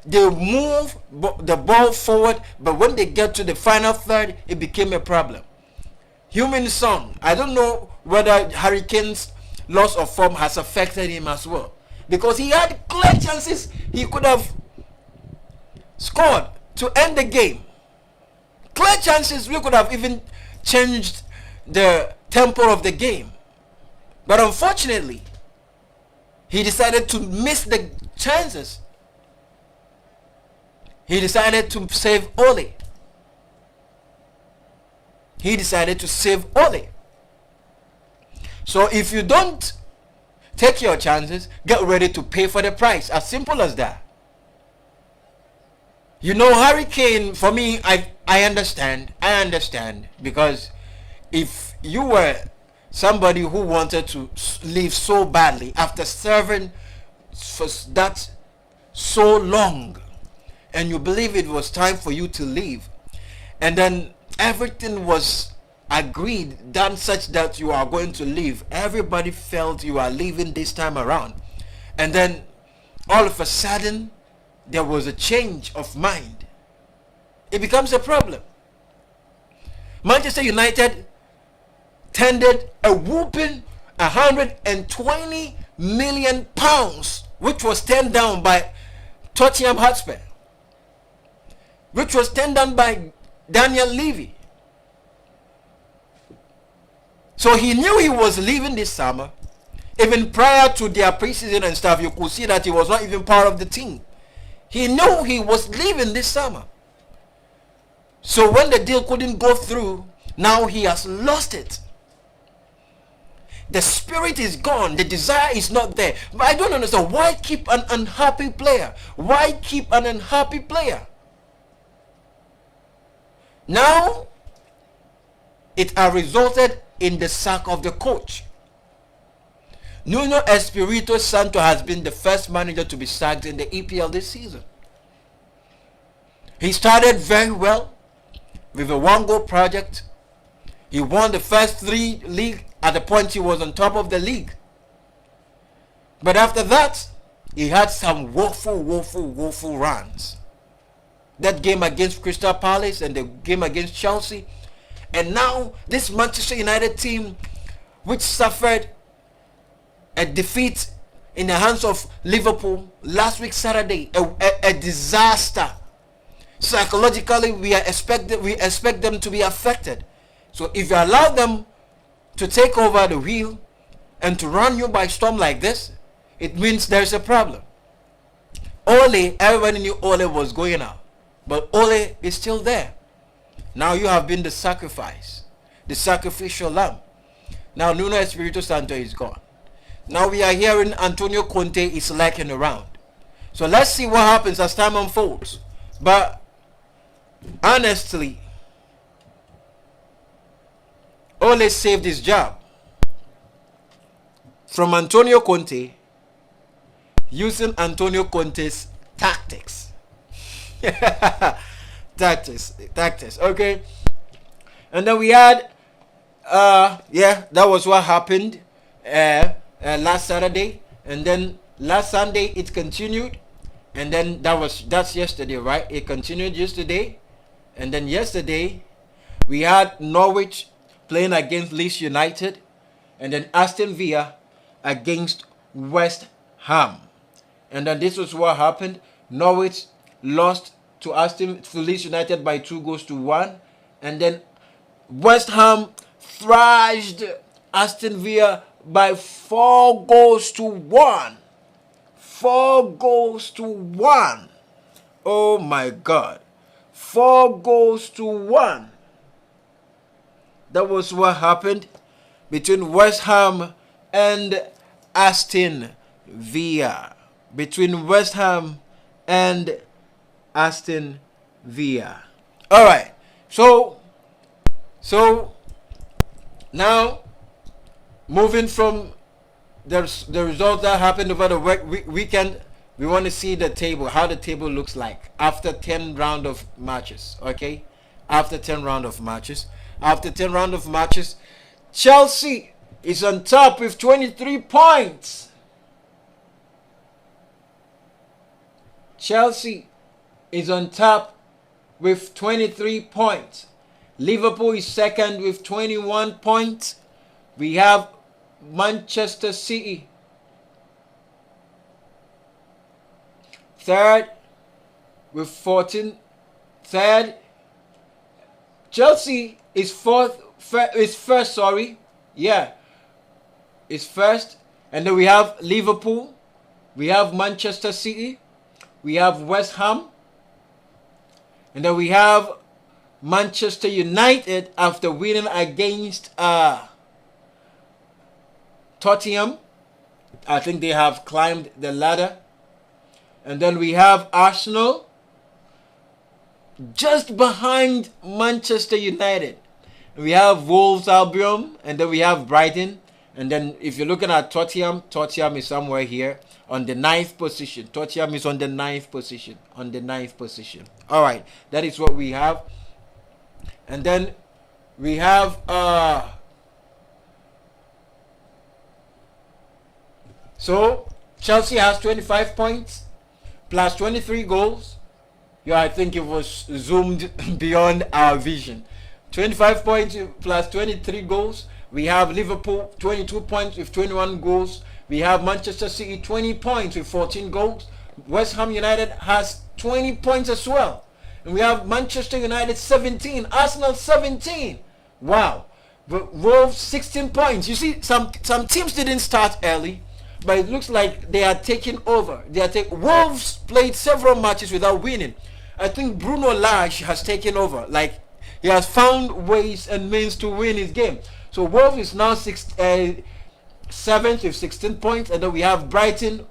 S2: they move the ball forward, but when they get to the final third, it became a problem. Human Song, I don't know whether Hurricanes' loss of form has affected him as well, because he had clear chances he could have scored to end the game. Clear chances we could have even changed the tempo of the game, but unfortunately he decided to miss the chances. He decided to save Ole. He decided to save Ole. So if you don't take your chances, get ready to pay for the price. As simple as that. You know, Hurricane, for me, I understand. I understand. Because if you were somebody who wanted to leave so badly after serving for that so long, and you believe it was time for you to leave, and then everything was agreed, done such that you are going to leave, everybody felt you are leaving this time around, and then all of a sudden there was a change of mind, it becomes a problem. Manchester United tendered a whooping £120 million, which was turned down by Tottenham Hotspur, which was turned down by Daniel Levy. So he knew he was leaving this summer. Even prior to their preseason and stuff, you could see that he was not even part of the team. He knew he was leaving this summer. So when the deal couldn't go through, now he has lost it. The spirit is gone. The desire is not there. But I don't understand. Why keep an unhappy player? Why keep an unhappy player? Now, it has resulted in the sack of the coach. Nuno Espirito Santo has been the first manager to be sacked in the EPL this season. He started very well with a one-goal project. He won the first 3 league. At the point he was on top of the league. But after that, he had some woeful runs. That game against Crystal Palace and the game against Chelsea. And now this Manchester United team, which suffered a defeat in the hands of Liverpool last week Saturday, a disaster. Psychologically, we expect them to be affected. So if you allow them to take over the wheel and to run you by storm like this, it means there's a problem. Ole, everybody knew Ole was going out, but Ole is still there. Now you have been the sacrifice, the sacrificial lamb. Now Nuno Espirito Santo is gone. Now we are hearing Antonio Conte is lacking around. So let's see what happens as time unfolds. But honestly, Ole saved his job from Antonio Conte using Antonio Conte's tactics. tactics, okay. And then we had that was what happened last Saturday, and then last Sunday it continued, and then that's yesterday, right? It continued yesterday, and then yesterday we had Norwich playing against Leeds United, and then Aston Villa against West Ham. And then this was what happened. Norwich lost to Leeds United by 2-1, and then West Ham thrashed Aston Villa by 4-1. 4-1. Oh my God. 4-1. That was what happened between West Ham and Aston Villa. Between West Ham and Aston Villa. All right. So now moving from there's the results that happened over the weekend. We want to see the table, how the table looks like after 10 round of matches. Okay, after 10 round of matches. After 10 round of matches, Chelsea is on top with 23 points. Chelsea is on top with 23 points. Liverpool is second with 21 points. We have Manchester City third with 14. Third. Chelsea is first, sorry. Yeah. Is first. And then we have Liverpool. We have Manchester City. We have West Ham. And then we have Manchester United after winning against Tottenham. I think they have climbed the ladder. And then we have Arsenal just behind Manchester United. We have Wolves Albion, and then we have Brighton. And then if you're looking at Tottenham is somewhere here on the 9th position. Tottenham is on the 9th position. On the 9th position. All right, that is what we have. And then we have so Chelsea has 25 points plus 23 goals. Yeah, I think it was zoomed beyond our vision. 25 points plus 23 goals. We have Liverpool 22 points with 21 goals. We have Manchester City 20 points with 14 goals. West Ham United has 20 points as well. And we have Manchester United 17, Arsenal 17. Wow. Wolves 16 points. You see, some teams didn't start early, but it looks like they are taking over. Wolves played several matches without winning. I think Bruno Lage has taken over. Like, he has found ways and means to win his game. So Wolves is now 7th with 16 points, and then we have Brighton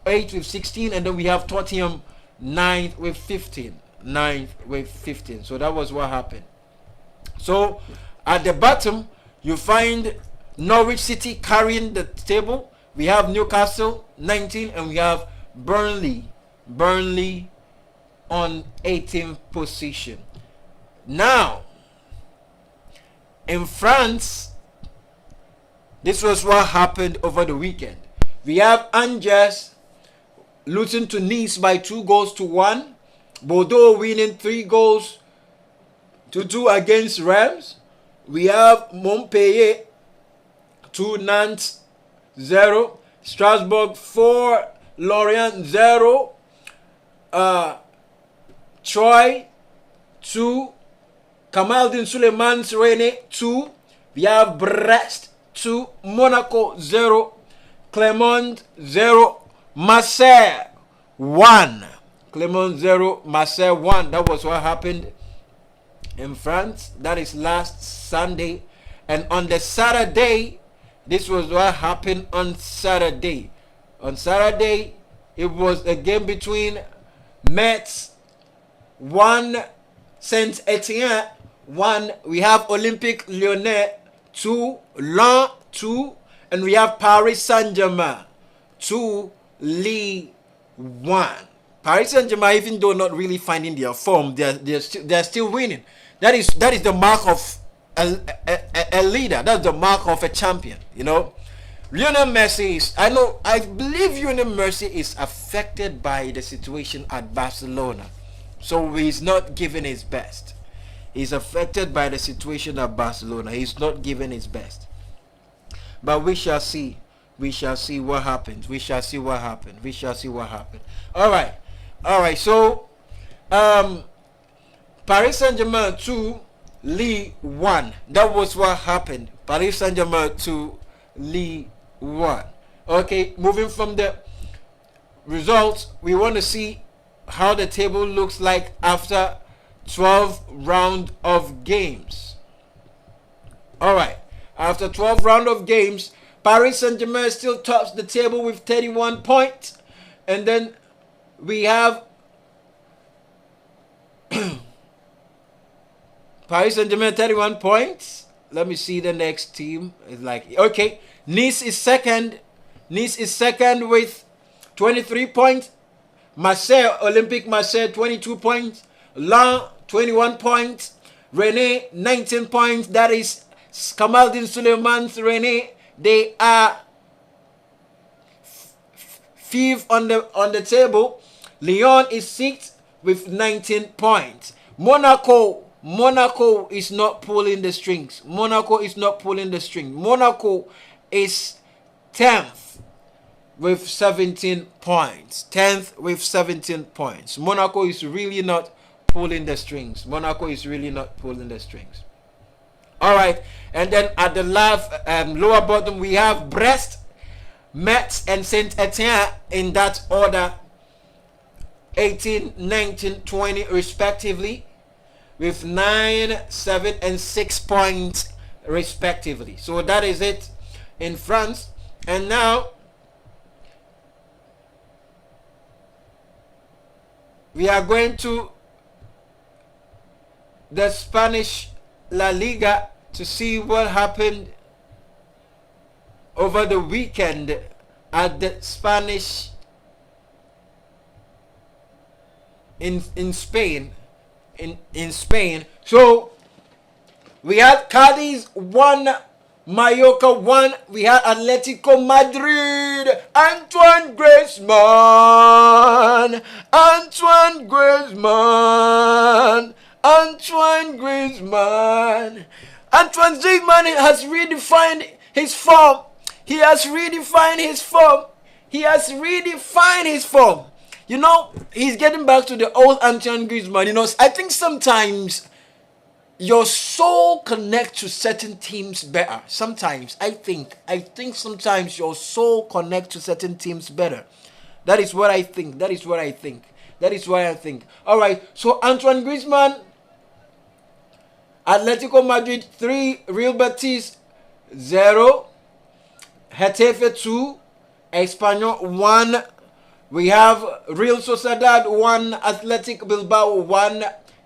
S2: 8th with 16, and then we have Tottenham 9th with 15. 9th with 15. So that was what happened. So at the bottom you find Norwich City carrying the table. We have Newcastle 19, and we have Burnley on 18th position. Now in France, this was what happened over the weekend. We have Angers losing to Nice by 2-1. Bordeaux winning 3-2 against Reims. We have Montpellier 2, Nantes 0, Strasbourg 4, Lorient 0, Troyes 2, Kamaldin Suleiman's Rennes 2. We have Brest 2, Monaco 0, Clermont 0, Marseille 1. Clermont 0, Marseille 1. That was what happened in France. That is last Sunday. And on the Saturday, this was what happened on Saturday. On Saturday, it was a game between Metz 1, Saint Etienne 1. We have Olympique Lyonnais 2, Lens 2, and we have Paris Saint-Germain 2, Lille 1. Paris Saint-Germain, even though not really finding their form, they're still winning. That is the mark of a leader. That's the mark of a champion. You know, Lionel Messi is. I believe Lionel Messi is affected by the situation at Barcelona, so he's not giving his best. He's affected by the situation at Barcelona. He's not giving his best. But we shall see. We shall see what happens. We shall see what happens. We shall see what happens. All right. So, Paris Saint-Germain 2, Lille 1. That was what happened. Paris Saint-Germain 2, Lille 1. Okay, moving from the results, we want to see how the table looks like after 12 round of games. All right. After 12 round of games, Paris Saint-Germain still tops the table with 31 points. And then we have Paris Saint-Germain 31 points. Let me see the next team. It's like, okay, Nice is second. Nice is second with 23 points. Marseille, Olympique Marseille, 22 points. Lens, 21 points. Rennes, 19 points. That is Kamaldin Suleiman's Rennes. They are fifth on the table. Lyon is sixth with 19 points. Monaco is not pulling the strings. Monaco is 10th with 17 points. 10th with 17 points. Monaco is really not pulling the strings. All right, and then at the lower bottom we have Brest, Metz, and Saint Etienne in that order, 18, 19, 20 respectively, with 9, 7, and 6 points respectively. So that is it in France. And now we are going to the Spanish La Liga to see what happened over the weekend at the Spanish in Spain. In Spain. So we had Cadiz 1, Mallorca 1. We had Atletico Madrid, Antoine Griezmann. Antoine Griezmann has redefined his form. He has redefined his form. You know, he's getting back to the old Antoine Griezmann. You know, I think sometimes your soul connects to certain teams better. Sometimes I think sometimes your soul connects to certain teams better. That is what I think. All right. So Antoine Griezmann, Atletico Madrid 3, Real Betis 0, Getafe 2, Espanyol 1. We have Real Sociedad 1, Athletic Bilbao 1,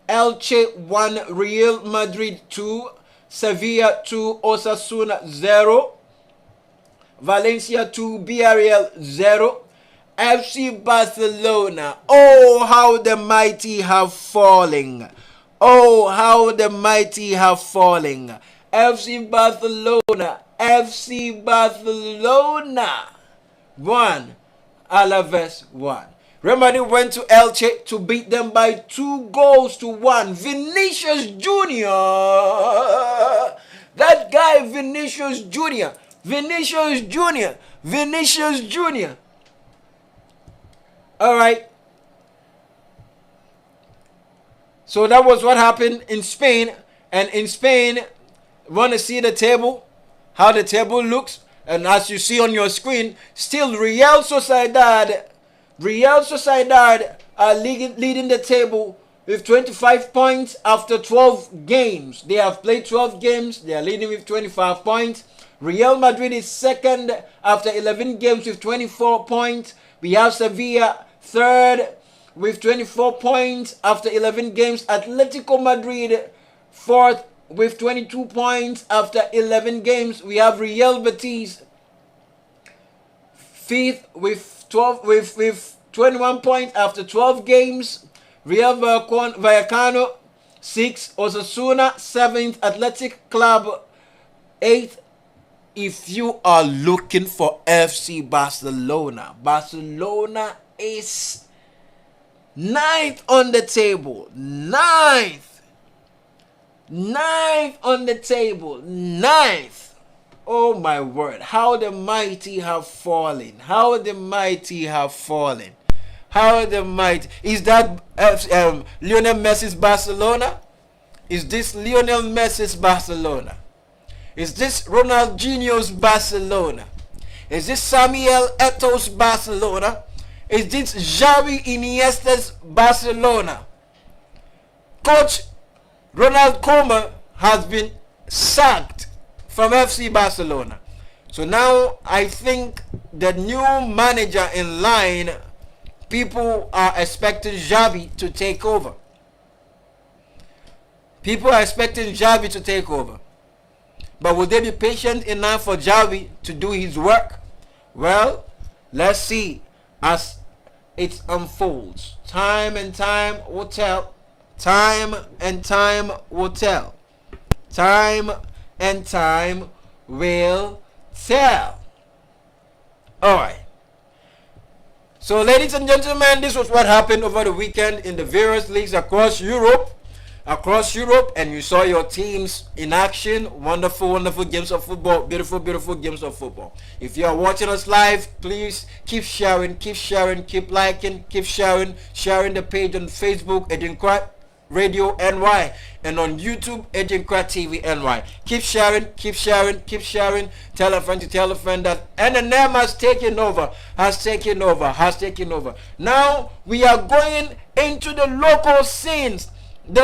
S2: Elche 1, Real Madrid 2, Sevilla 2, Osasuna 0, Valencia 2, Villarreal 0, FC Barcelona. Oh, how the mighty have fallen. FC Barcelona 1, Alaves 1. Real Madrid went to Elche to beat them by 2-1. Vinicius Junior, that guy Vinicius Junior. All right. So that was what happened in Spain. And in Spain, want to see the table, how the table looks. And as you see on your screen, still Real Sociedad are leading the table with 25 points after 12 games. They have played 12 games. They are leading with 25 points. Real Madrid is second after 11 games with 24 points. We have Sevilla third with 24 points after 11 games. Atletico Madrid fourth with 22 points after 11 games. We have Real Betis fifth with 21 points after 12 games. Real Vallecano 6th, Osasuna 7th, Athletic Club 8th. If you are looking for FC Barcelona, Barcelona is 9th on the table. 9th on the table. 9th. Oh my word. How the mighty have fallen. Is that Lionel Messi's Barcelona? Is this Lionel Messi's Barcelona? Is this Ronaldinho's Barcelona? Is this Samuel Eto'o's Barcelona? Is this Xavi Iniesta's Barcelona? Coach Ronald Koeman has been sacked from FC Barcelona. So now I think the new manager in line, people are expecting Xavi to take over. But will they be patient enough for Xavi to do his work? Well, let's see as it unfolds. Time and time will tell. Time and time will tell. Time and time will tell. Alright. So, ladies and gentlemen, this was what happened over the weekend in the various leagues across Europe. And you saw your teams in action. Wonderful, wonderful games of football. Beautiful, beautiful games of football. If you are watching us live, please keep sharing, keep liking, keep sharing the page on Facebook, ADINKRA Radio NY, and on YouTube, ADINKRA TV NY. Keep sharing. Tell a friend to tell a friend that NNM has taken over. Now we are going into the local scenes. The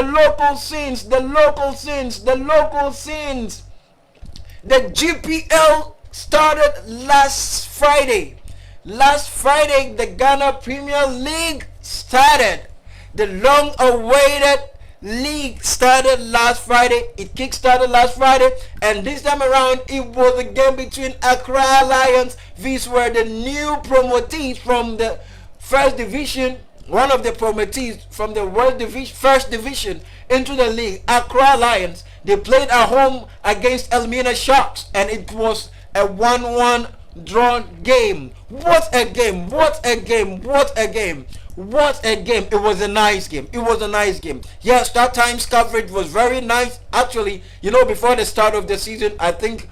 S2: GPL started last Friday. The Ghana Premier League started. The long-awaited league started last Friday. It kick-started last Friday, and this time around it was a game between Accra Lions. These were the new promotees from the first division. One of the promotees from the first division into the league, Accra Lions. They played at home against Elmina Sharks, and it was a 1-1 drawn game. What a game! It was a nice game. Yes, that time's coverage was very nice. Actually, before the start of the season, I think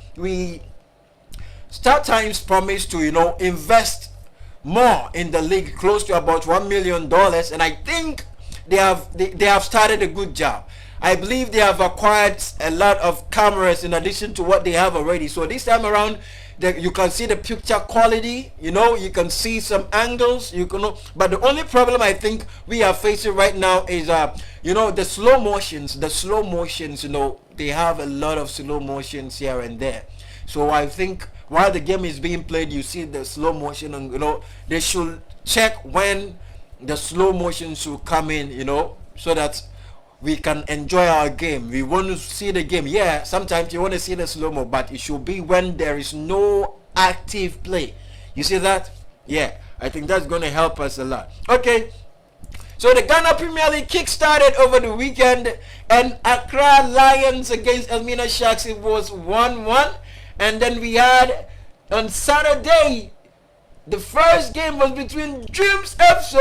S2: Star Times promised to, invest more in the league, close to about $1 million, and I think they have started a good job. I believe they have acquired a lot of cameras in addition to what they have already. So this time around, you can see the picture quality. You can see some angles. But the only problem I think we are facing right now is the slow motions. They have a lot of slow motions here and there. So I think while the game is being played, you see the slow motion, and they should check when the slow motion should come in, so that we can enjoy our game. We want to see the game. Yeah, sometimes you want to see the slow-mo, but it should be when there is no active play. You see that? Yeah, I think that's going to help us a lot. Okay, so the Ghana Premier League kick-started over the weekend, and Accra Lions against Elmina Sharks, it was 1-1. And then we had on Saturday, the first game was between Dreams FC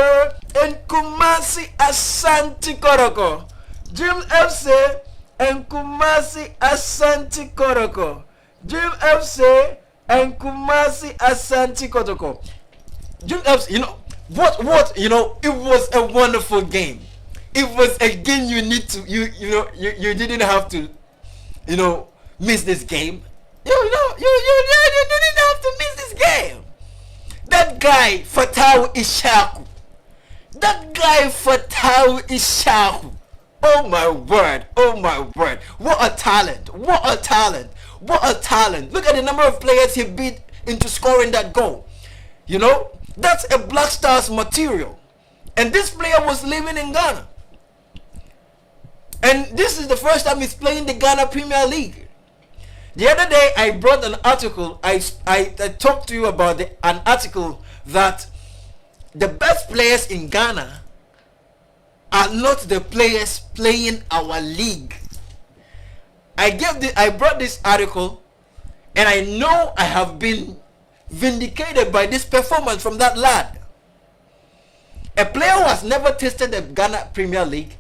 S2: and Kumasi Asante Kotoko. Dream FC and Kumasi Asante Kotoko. Dream FC and Kumasi Asante Kotoko. Dream FC, it was a wonderful game. It was a game you you didn't have to, miss this game. You didn't have to miss this game. That guy Fatau Ishaku. Oh my word. What a talent. Look at the number of players he beat into scoring that goal. That's a Black Stars material. And this player was living in Ghana. And this is the first time he's playing the Ghana Premier League. The other day I brought an article. I talked to you about an article that the best players in Ghana are not the players playing our league. I brought this article, and I know I have been vindicated by this performance from that lad. A player who has never tasted the Ghana Premier League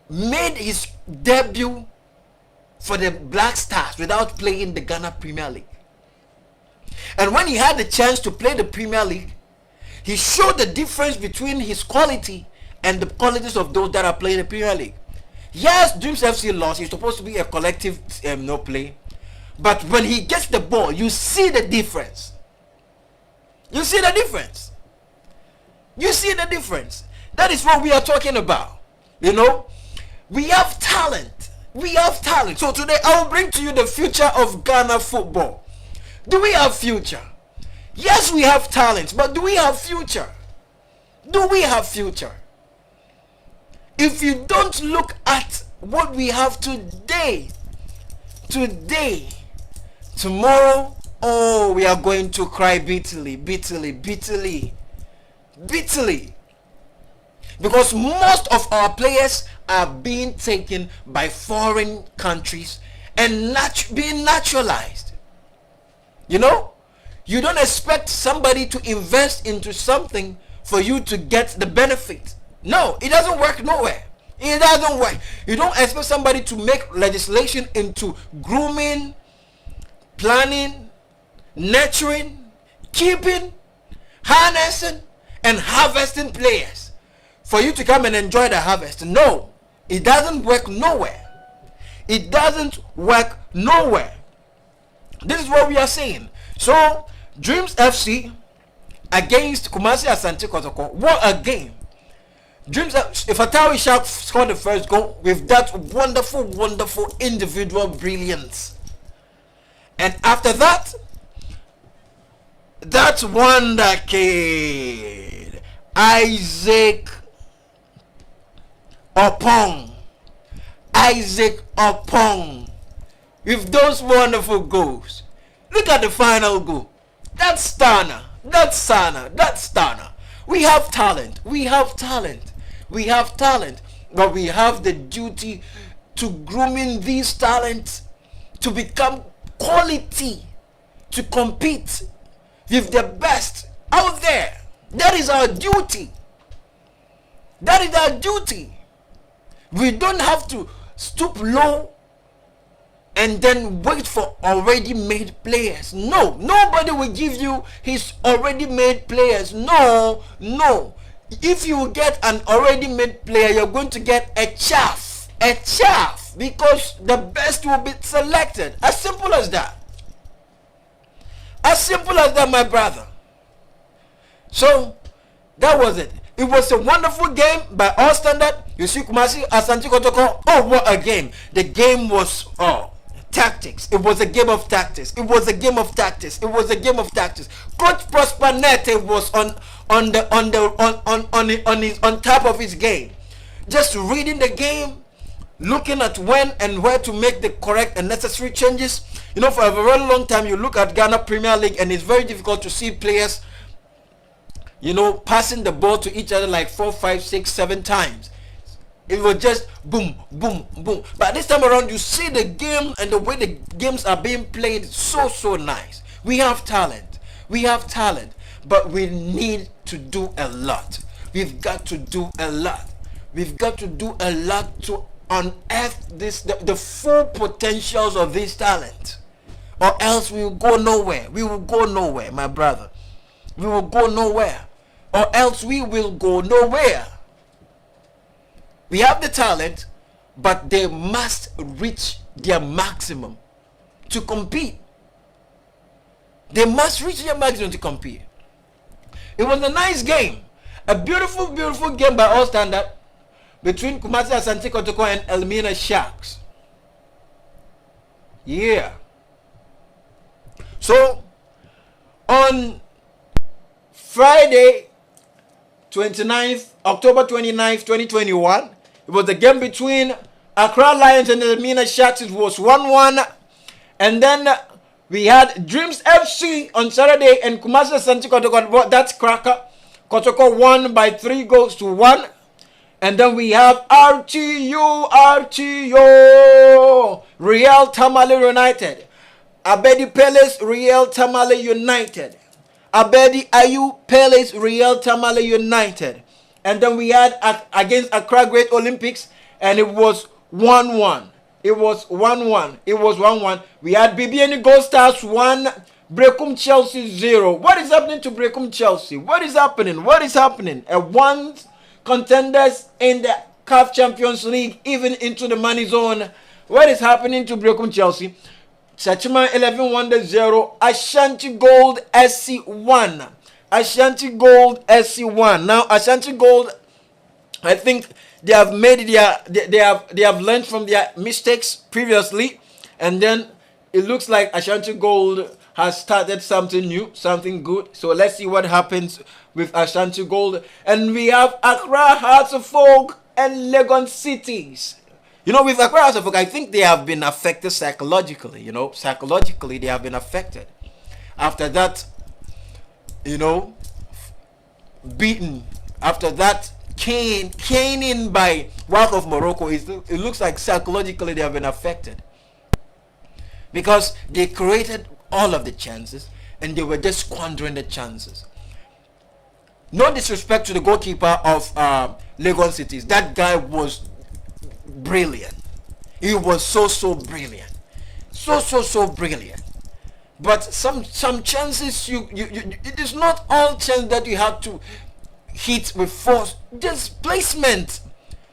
S2: made his debut for the Black Stars without playing the Ghana Premier League. And when he had the chance to play the Premier League, he showed the difference between his quality and the qualities of those that are playing the Premier League. Yes, Dreams FC lost. It's supposed to be a collective no play. But when he gets the ball, you see the difference. You see the difference. That is what we are talking about. We have talent. So today I will bring to you the future of Ghana football. Do we have future? Yes, we have talent, but do we have future? If you don't look at what we have today, tomorrow Oh, we are going to cry bitterly, bitterly, bitterly, bitterly. Because most of our players are being taken by foreign countries and being naturalized. You know, you don't expect somebody to invest into something for you to get the benefit. No, it doesn't work nowhere. It doesn't work. You don't expect somebody to make legislation into grooming, planning, nurturing, keeping, harnessing, and harvesting players for you to come and enjoy the harvest. No, it doesn't work nowhere. It doesn't work nowhere. This is what we are saying. So, Dreams FC against Kumasi Asante Kotoko. What a game. Dreams, if Atawi Shark scored the first goal with that wonderful, wonderful individual brilliance. And after that, that wonder kid, Isaac Opong. With those wonderful goals. Look at the final goal. That's Stana. We have talent. But we have the duty to grooming these talents to become quality, to compete with the best out there. That is our duty. We don't have to stoop low and then wait for already made players. No, nobody will give you his already made players. No. If you get an already made player, you're going to get a chaff, because the best will be selected. As simple as that, my brother. So that was it. It was a wonderful game by all standard. You see Kumasi Asante Kotoko. Oh, what a game. The game was tactics. It was a game of tactics. Coach Prosper Nete was on top of his game, just reading the game, looking at when and where to make the correct and necessary changes. You know, for a very long time, you look at Ghana Premier League and it's very difficult to see players, you know, passing the ball to each other like 4, 5, 6, 7 times. It was just boom, boom, boom. But this time around, you see the game and the way the games are being played, so nice. We have talent, but we need to do a lot. We've got to do a lot to unearth the full potentials of this talent, or else we will go nowhere. My brother. We will go nowhere, or else we will go nowhere. We have the talent, but they must reach their maximum to compete. It was a nice game, a beautiful game by all standard between Kumasi Asante Kotoko and Elmina Sharks. Yeah. So on Friday, October 29th, 2021, it was the game between Accra Lions and Elmina Sharks. It was 1-1. And then we had Dreams FC on Saturday and Kumasi Asante Kotoko. That's Cracker. Kotoko won by 3-1. And then we have RTU, Real Tamale United. Abedi Palace, Real Tamale United. Abedi Ayu Palace, Real Tamale United. And then we had against Accra Great Olympics, and it was 1-1. We had BBN Gold Stars 1, Brecum Chelsea 0. What is happening to Brecum Chelsea? What is happening? A one contenders in the CAF Champions League, even into the money zone. What is happening to Brecum Chelsea? Sachima 11 Wonder 0, Ashanti Gold SC 1. Now Ashanti Gold, I think they have made they have learned from their mistakes previously, and then it looks like Ashanti Gold has started something new, something good. So let's see what happens with Ashanti Gold. And we have Accra Hearts of Folk and Legon Cities. You know, with Accra Hearts of Folk, I think they have been affected psychologically. They have been affected. after that, you know, beaten, after that caning by WAC of Morocco, it looks like psychologically they have been affected, because they created all of the chances and they were just squandering the chances. No disrespect to the goalkeeper of Lagos Cities. That guy was brilliant. He was so brilliant, so brilliant. But some chances you it is not all chance that you have to hit with force. Just placement.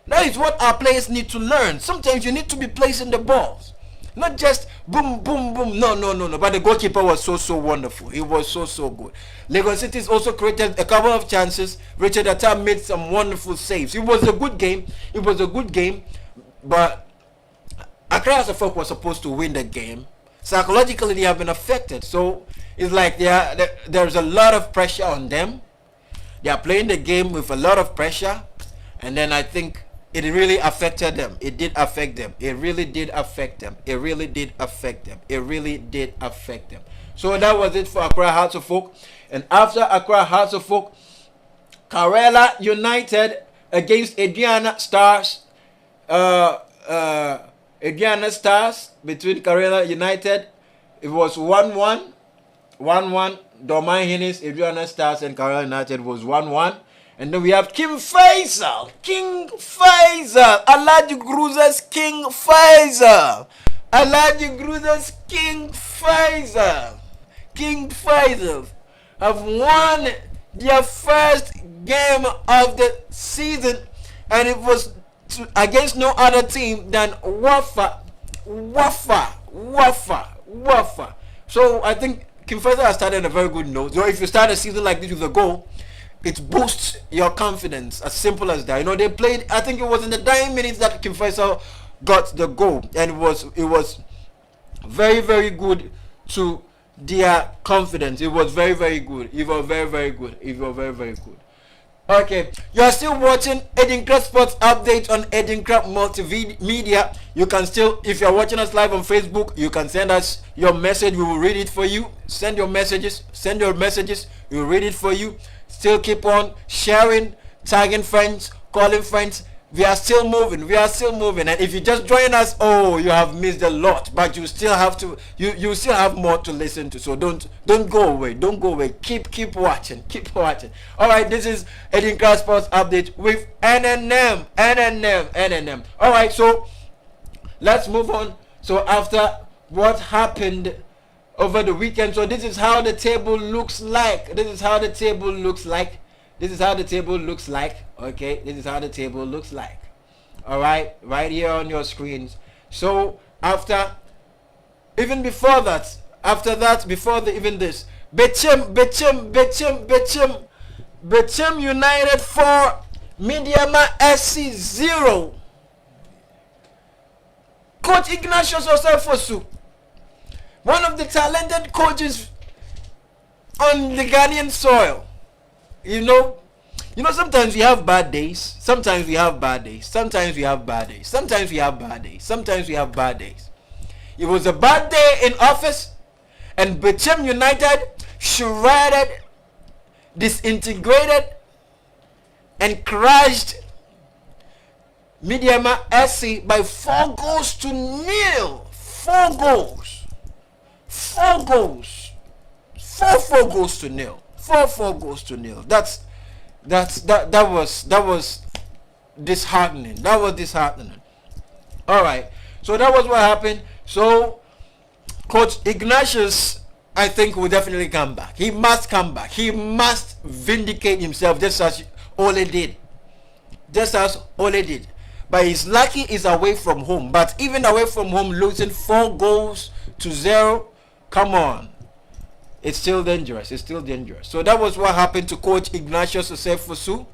S2: That is what our players need to learn. Sometimes you need to be placing the balls, not just boom boom boom. No. But the goalkeeper was so wonderful. He was so good. Lagos Cities also created a couple of chances. Richard Atta made some wonderful saves. It was a good game. But Accra as a folk was supposed to win the game. Psychologically, they have been affected. So it's like there's a lot of pressure on them. They are playing the game with a lot of pressure, and then I think it really affected them. It did affect them. It really did affect them. It really did affect them. It really did affect them. So that was it for Accra Hearts of Folk. And after Accra Hearts of Folk, Karela United against Adriana Stars. Adriana Stars between Karela United. It was 1-1. 1-1. Dorman Hinnis, Adriana Stars, and Karela United was 1-1. And then we have King Faisal. Alhaji Gruza's King Faisal. King Faisal have won their first game of the season, and it was against no other team than Wafa. So I think King Faisal has started on a very good note. So if you start a season like this with a goal, it boosts your confidence. As simple as that. You know, they played, I think it was in the dying minutes that King Faisal got the goal, and it was very good to their confidence. It was very good. It was very good. Okay, you are still watching ADINKRA Sports Update on ADINKRA Multimedia. You can still, if you are watching us live on Facebook, you can send us your message. We will read it for you. Send your messages. We will read it for you. Still keep on sharing, tagging friends, calling friends. We are still moving. And if you just join us, oh, you have missed a lot. But you still have to. You still have more to listen to. So don't go away. Keep watching. All right. This is ADINKRA Sports Update with NNM. All right. So let's move on. So after what happened over the weekend, so this is how the table looks like. Okay, this is how the table looks like. All right, right here on your screens. So before even this, Bechem United 4, Mediama SC 0. Coach Ignatius Osafosu, one of the talented coaches on the Ghanaian soil. You know, sometimes we have bad days. It was a bad day in office, and Bechem United shredded, disintegrated, and crushed Mediama SC by 4-0. 4 goals to nil. That was disheartening. All right, so that was what happened. So Coach Ignatius, I think, will definitely come back. He must come back. He must vindicate himself, just as Ole did. But he's lucky he's away from home. But even away from home, losing 4-0, come on. It's still dangerous. So that was what happened to Coach Ignatius Osafosu.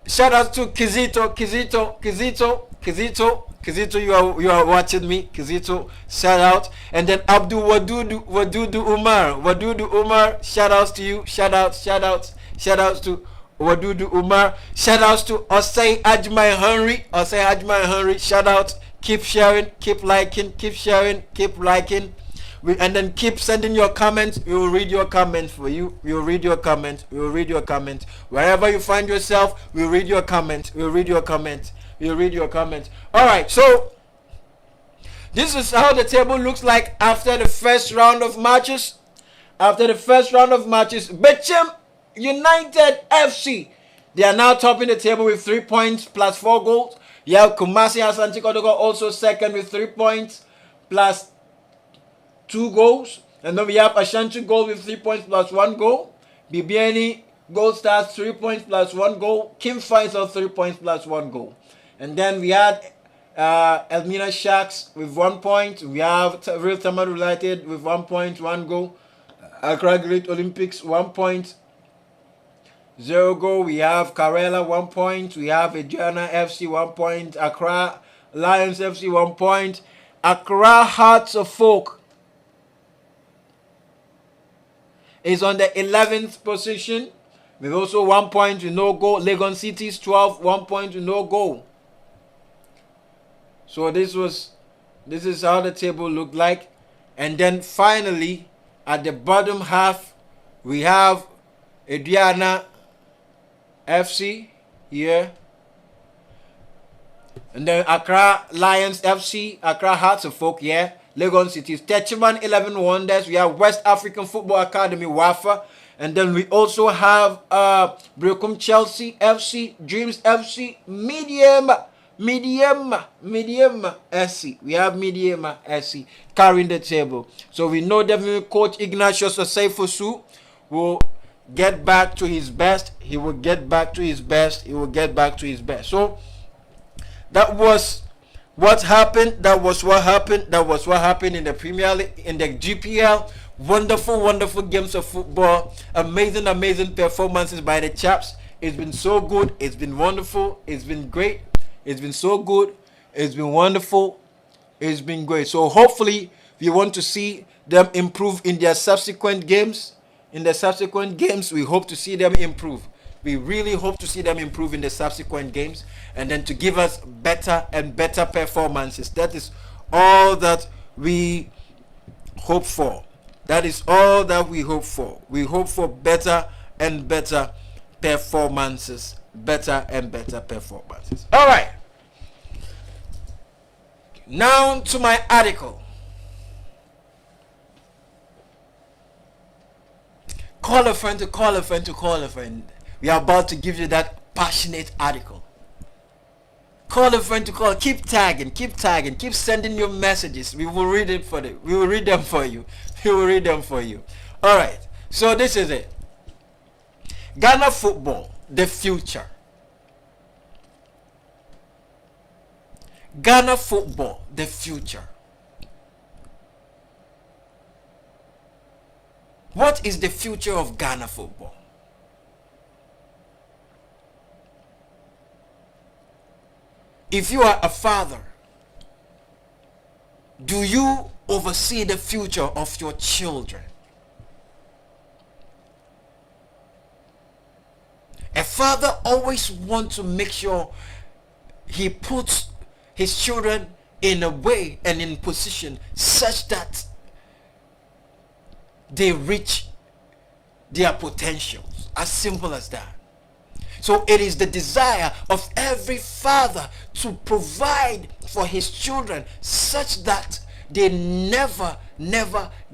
S2: Shout out to Kizito, you are watching me. Kizito, shout out. And then Abdul Wadudu Umar, shout outs to you. Shout outs to Wadudu Umar. Shout outs to Osei Ajmai Henry. Shout out. Keep sharing, keep liking. And then keep sending your comments. We will read your comments for you. We will read your comments. We will read your comments. Wherever you find yourself, we'll read your comments. We'll read your comments. We'll read your comments. All right. So this is how the table looks like after the first round of matches. After the first round of matches, Bechem United FC, they are now topping the table with 3 points plus 4 goals. You have Kumasi Asante Kotoko also second with 3 points plus 2 goals. And then we have Ashanti Gold with 3 points plus 1 goal. Bibiani Gold Stars 3 points plus 1 goal. Kim Faisal 3 points plus 1 goal. And then we had Elmina Sharks with 1 point. We have Real Tamar United with 1 point, 1 goal. Accra Great Olympics 1 point, 0 goal. We have Karela 1 point. We have Adriana FC 1 point. Accra Lions FC 1 point. Accra Hearts of Folk is on the 11th position with also 1 point with no goal. Legon Cities 12, 1 point with no goal. So this is how the table looked like. And then finally, at the bottom half, we have Adriana FC here. And then Accra Lions FC, Accra Hearts of Folk here. Legon Cities, Techiman 11 Wonders. We have West African Football Academy, WAFA. And then we also have Brekum Chelsea FC, Dreams FC, Medium SC. We have Medium SC carrying the table. So we know definitely Coach Ignatius Oseifosu will get back to his best. He will get back to his best. He will get back to his best. So that was what happened. That was what happened. That was what happened in the Premier League, in the GPL. Wonderful games of football. Amazing performances by the chaps. It's been so good. It's been wonderful. It's been great. It's been so good. It's been wonderful. It's been great. So hopefully we want to see them improve in their subsequent games. In the subsequent games, we hope to see them improve. We really hope to see them improve in the subsequent games, and then to give us better and better performances. That is all that we hope for. That is all that we hope for. We hope for better and better performances. Better and better performances. All right. Now to my article. Call a friend to call a friend to call a friend. We are about to give you that passionate article. Call a friend to call. Keep tagging. Keep sending your messages. We will read it for you. We will read them for you. We will read them for you. All right. So this is it. Ghana football, the future. Ghana football, the future. What is the future of Ghana football? If you are a father, do you oversee the future of your children? A father always wants to make sure he puts his children in a way and in position such that they reach their potentials. As simple as that. So it is the desire of every father to provide for his children such that they never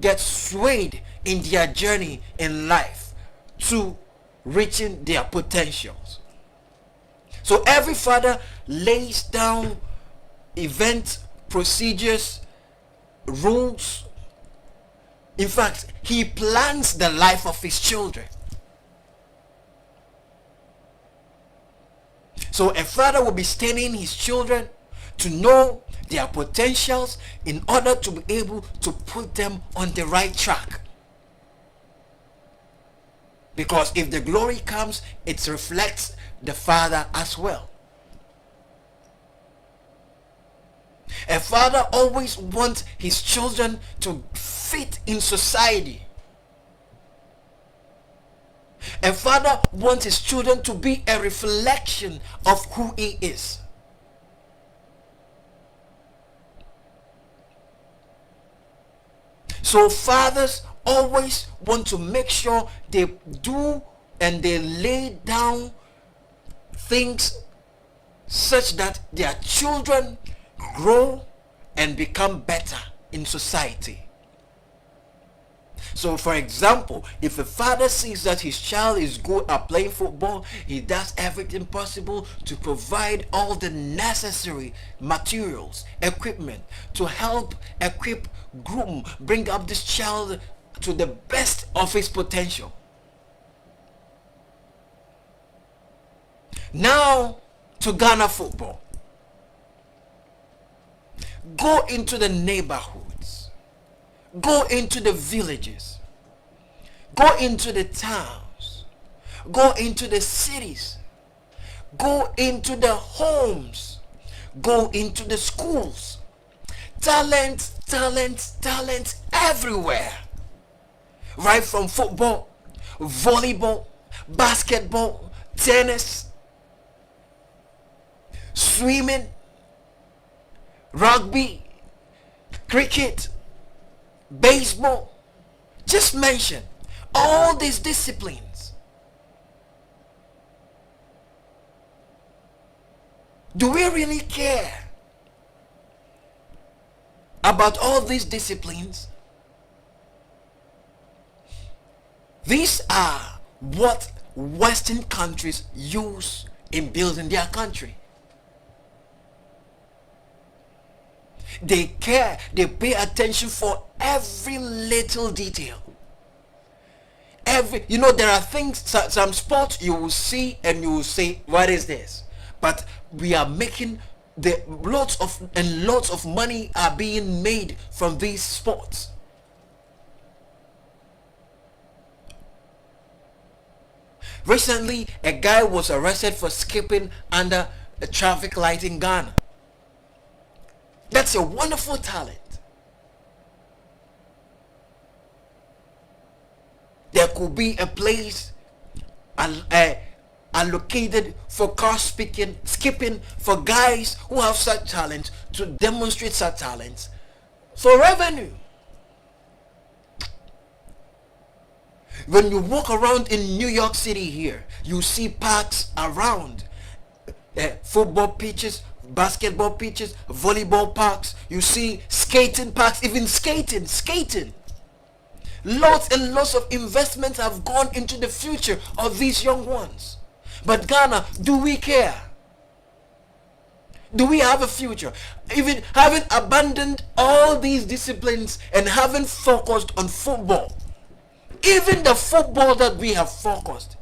S2: get swayed in their journey in life to reaching their potentials. So every father lays down event, procedures, rules. In fact, he plans the life of his children. So a father will be studying his children to know their potentials in order to be able to put them on the right track. Because if the glory comes, it reflects the father as well. A father always wants his children to fit in society. A father wants his children to be a reflection of who he is. So fathers always want to make sure they do and they lay down things such that their children grow and become better in society. So for example, if a father sees that his child is good at playing football, he does everything possible to provide all the necessary materials, equipment to help equip, groom, bring up this child to the best of his potential. Now to Ghana football. Go into the neighborhoods. Go into the villages. Go into the towns. Go into the cities. Go into the homes. Go into the schools. Talent, talent, talent everywhere. Right from football, volleyball, basketball, tennis, swimming, rugby, cricket, baseball. Just mention all these disciplines. Do we really care about all these disciplines? These are what Western countries use in building their country. They care, they pay attention for every little detail. There are things, some sports you will see and you will say, what is this? But we are making lots of money are being made from these sports. Recently, a guy was arrested for skipping under a traffic light in Ghana. That's a wonderful talent. There could be a place allocated for car skipping for guys who have such talent, to demonstrate such talents for revenue. When you walk around in New York City here, you see parks around, football pitches, basketball pitches, volleyball parks. You see skating parks, even skating. Lots and lots of investments have gone into the future of these young ones. But Ghana, do we care? Do we have a future? Even having abandoned all these disciplines and having focused on football, even the football that we have focused,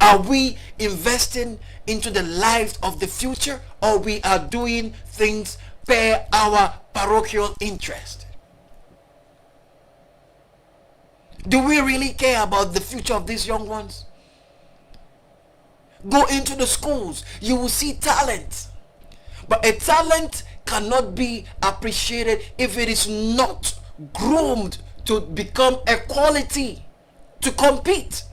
S2: are we investing into the lives of the future, or we are doing things per our parochial interest? Do we really care about the future of these young ones? Go into the schools, you will see talent. But a talent cannot be appreciated if it is not groomed to become a quality to compete.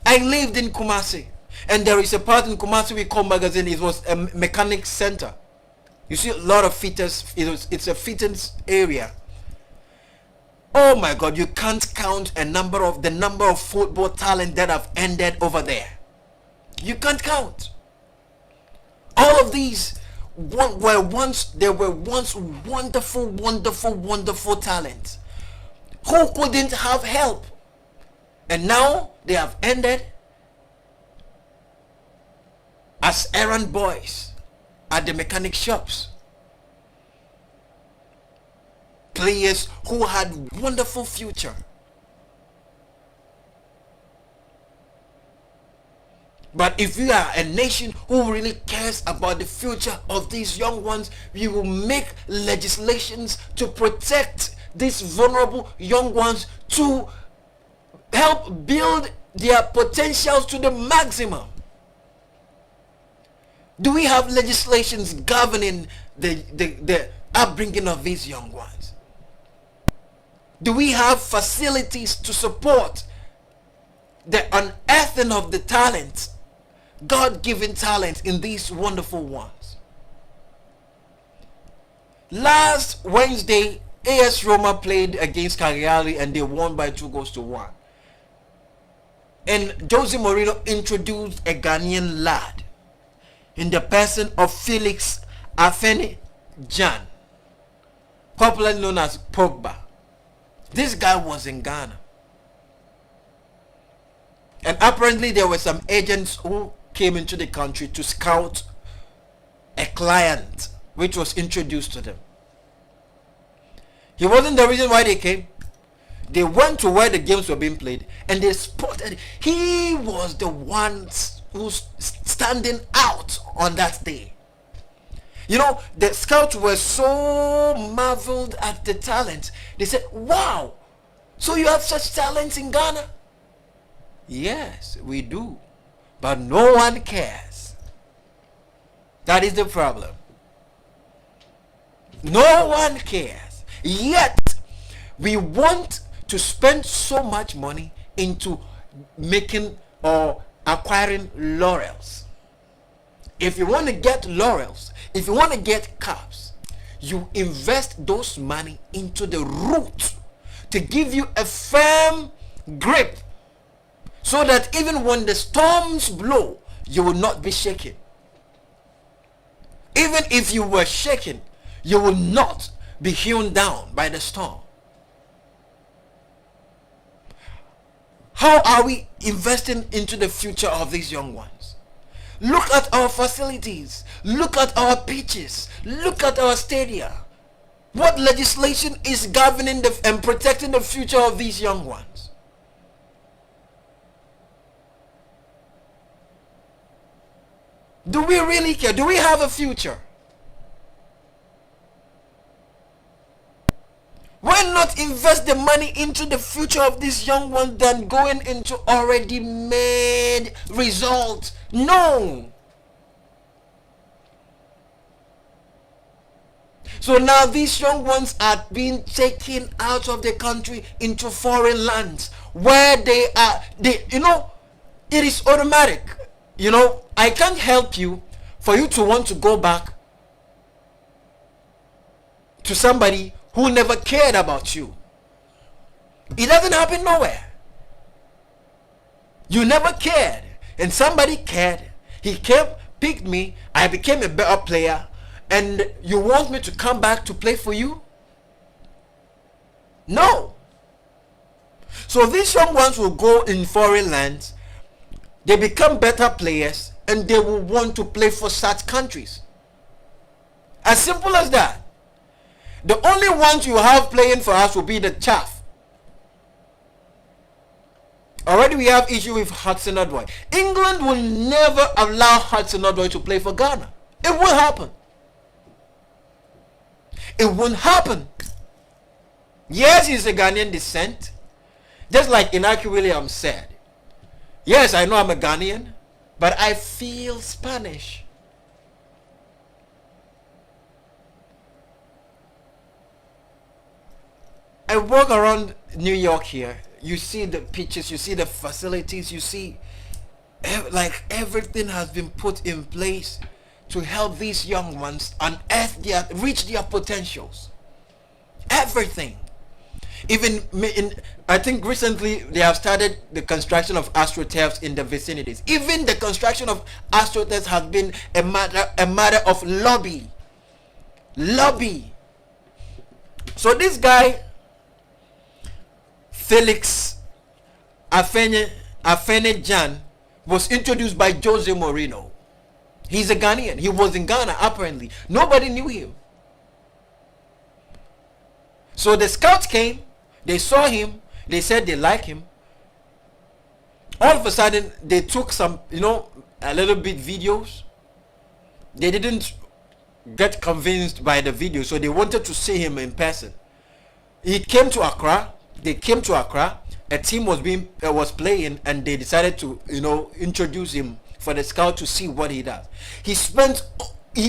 S2: I lived in Kumasi, and there is a part in Kumasi we call magazine. It was a mechanics center. You see a lot of fitters. It's a fitters area. Oh my God, you can't count the number of football talent that have ended over there. You can't count. All of these were once wonderful talents who couldn't have help, and now they have ended as errand boys at the mechanic shops. Players who had wonderful future. But if we are a nation who really cares about the future of these young ones, we will make legislations to protect these vulnerable young ones, to help build their potentials to the maximum. Do we have legislations governing the upbringing of these young ones? Do we have facilities to support the unearthing of the talent, God-given talent in these wonderful ones? Last Wednesday, AS Roma played against Cagliari and they won by 2-1. And Jose Mourinho introduced a Ghanaian lad in the person of Felix Afeni-Jan, popularly known as Pogba. This guy was in Ghana. And apparently there were some agents who came into the country to scout a client which was introduced to them. He wasn't the reason why they came. They went to where the games were being played and they spotted he was the one who's standing out on that day. You know, the scouts were so marveled at the talent. They said, wow, so you have such talent in Ghana? Yes, we do. But no one cares. That is the problem. No one cares. Yet, we want to spend so much money into making or acquiring laurels. If you want to get laurels, if you want to get caps, you invest those money into the root to give you a firm grip so that even when the storms blow, you will not be shaken. Even if you were shaken, you will not be hewn down by the storm. How are we investing into the future of these young ones? Look at our facilities. Look at our pitches. Look at our stadia. What legislation is governing and protecting the future of these young ones? Do we really care? Do we have a future? Why not invest the money into the future of these young ones than going into already made results? No. So now these young ones are being taken out of the country into foreign lands where they you know, it is automatic. You know, I can't help you for you to want to go back to somebody who never cared about you. It doesn't happen nowhere. You never cared and somebody cared. He came, picked me, I became a better player, and you want me to come back to play for you? No. So these young ones will go in foreign lands, they become better players, and they will want to play for such countries. As simple as that. The only ones you have playing for us will be the chaff. Already we have issue with Hudson-Odoi. England will never allow Hudson-Odoi to play for Ghana. It will happen. It won't happen. Yes, he's a Ghanaian descent. Just like Inaki Williams said. Yes, I know I'm a Ghanaian, but I feel Spanish. I walk around New York here. You see the pitches, you see the facilities, you see like everything has been put in place to help these young ones unearth reach their potentials. Everything. Even I think recently they have started the construction of astroturfs in the vicinities. Even the construction of astroturfs has been a matter of lobby. So this guy Felix Afeni-Jan was introduced by Jose Mourinho. He's a Ghanaian. He was in Ghana apparently. Nobody knew him. So the scouts came, they saw him, they said they like him. All of a sudden they took some, a little bit videos. They didn't get convinced by the video, so they wanted to see him in person. He came to Accra. They came to Accra. A team was playing, and they decided to introduce him for the scout to see what he does. He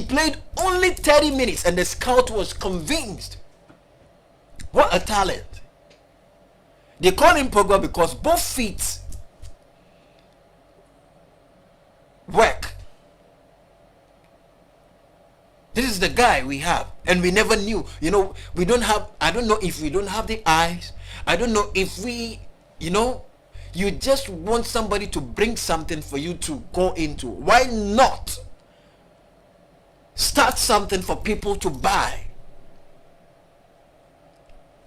S2: played only 30 minutes, and the scout was convinced. What a talent! They call him Pogba because both feet work. This is is the guy we have, and we never knew. You know, we don't have, I don't know if we don't have the eyes. I don't know if we, you know, you just want somebody to bring something for you to go into. Why not start something for people to buy?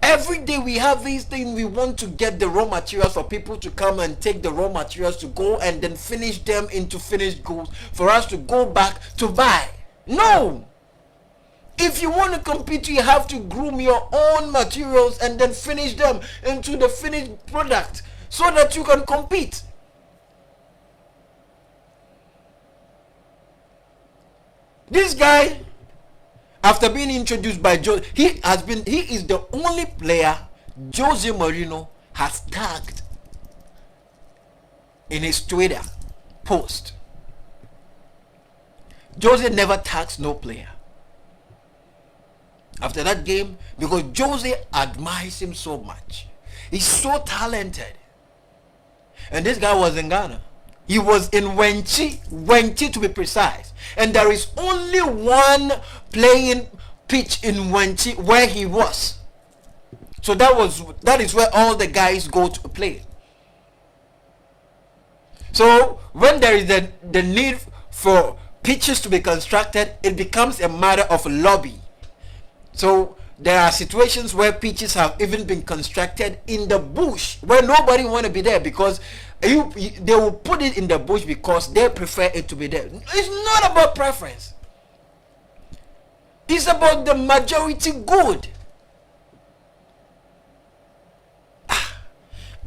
S2: Every day we have these things, we want to get the raw materials for people to come and take the raw materials to go and then finish them into finished goods for us to go back to buy. No! If you want to compete, you have to groom your own materials and then finish them into the finished product so that you can compete. This guy, after being introduced by Jose, he is the only player Jose Mourinho has tagged in his Twitter post. Jose never tags no player after that game, because Jose admires him so much. He's so talented. And this guy was in Ghana. He was in Wenchi to be precise. And there is only one playing pitch in Wenchi where he was. So that is where all the guys go to play. So when there is the need for pitches to be constructed, it becomes a matter of lobby. So there are situations where pitches have even been constructed in the bush where nobody want to be there, because they will put it in the bush because they prefer it to be there. It's not about preference. It's about the majority good.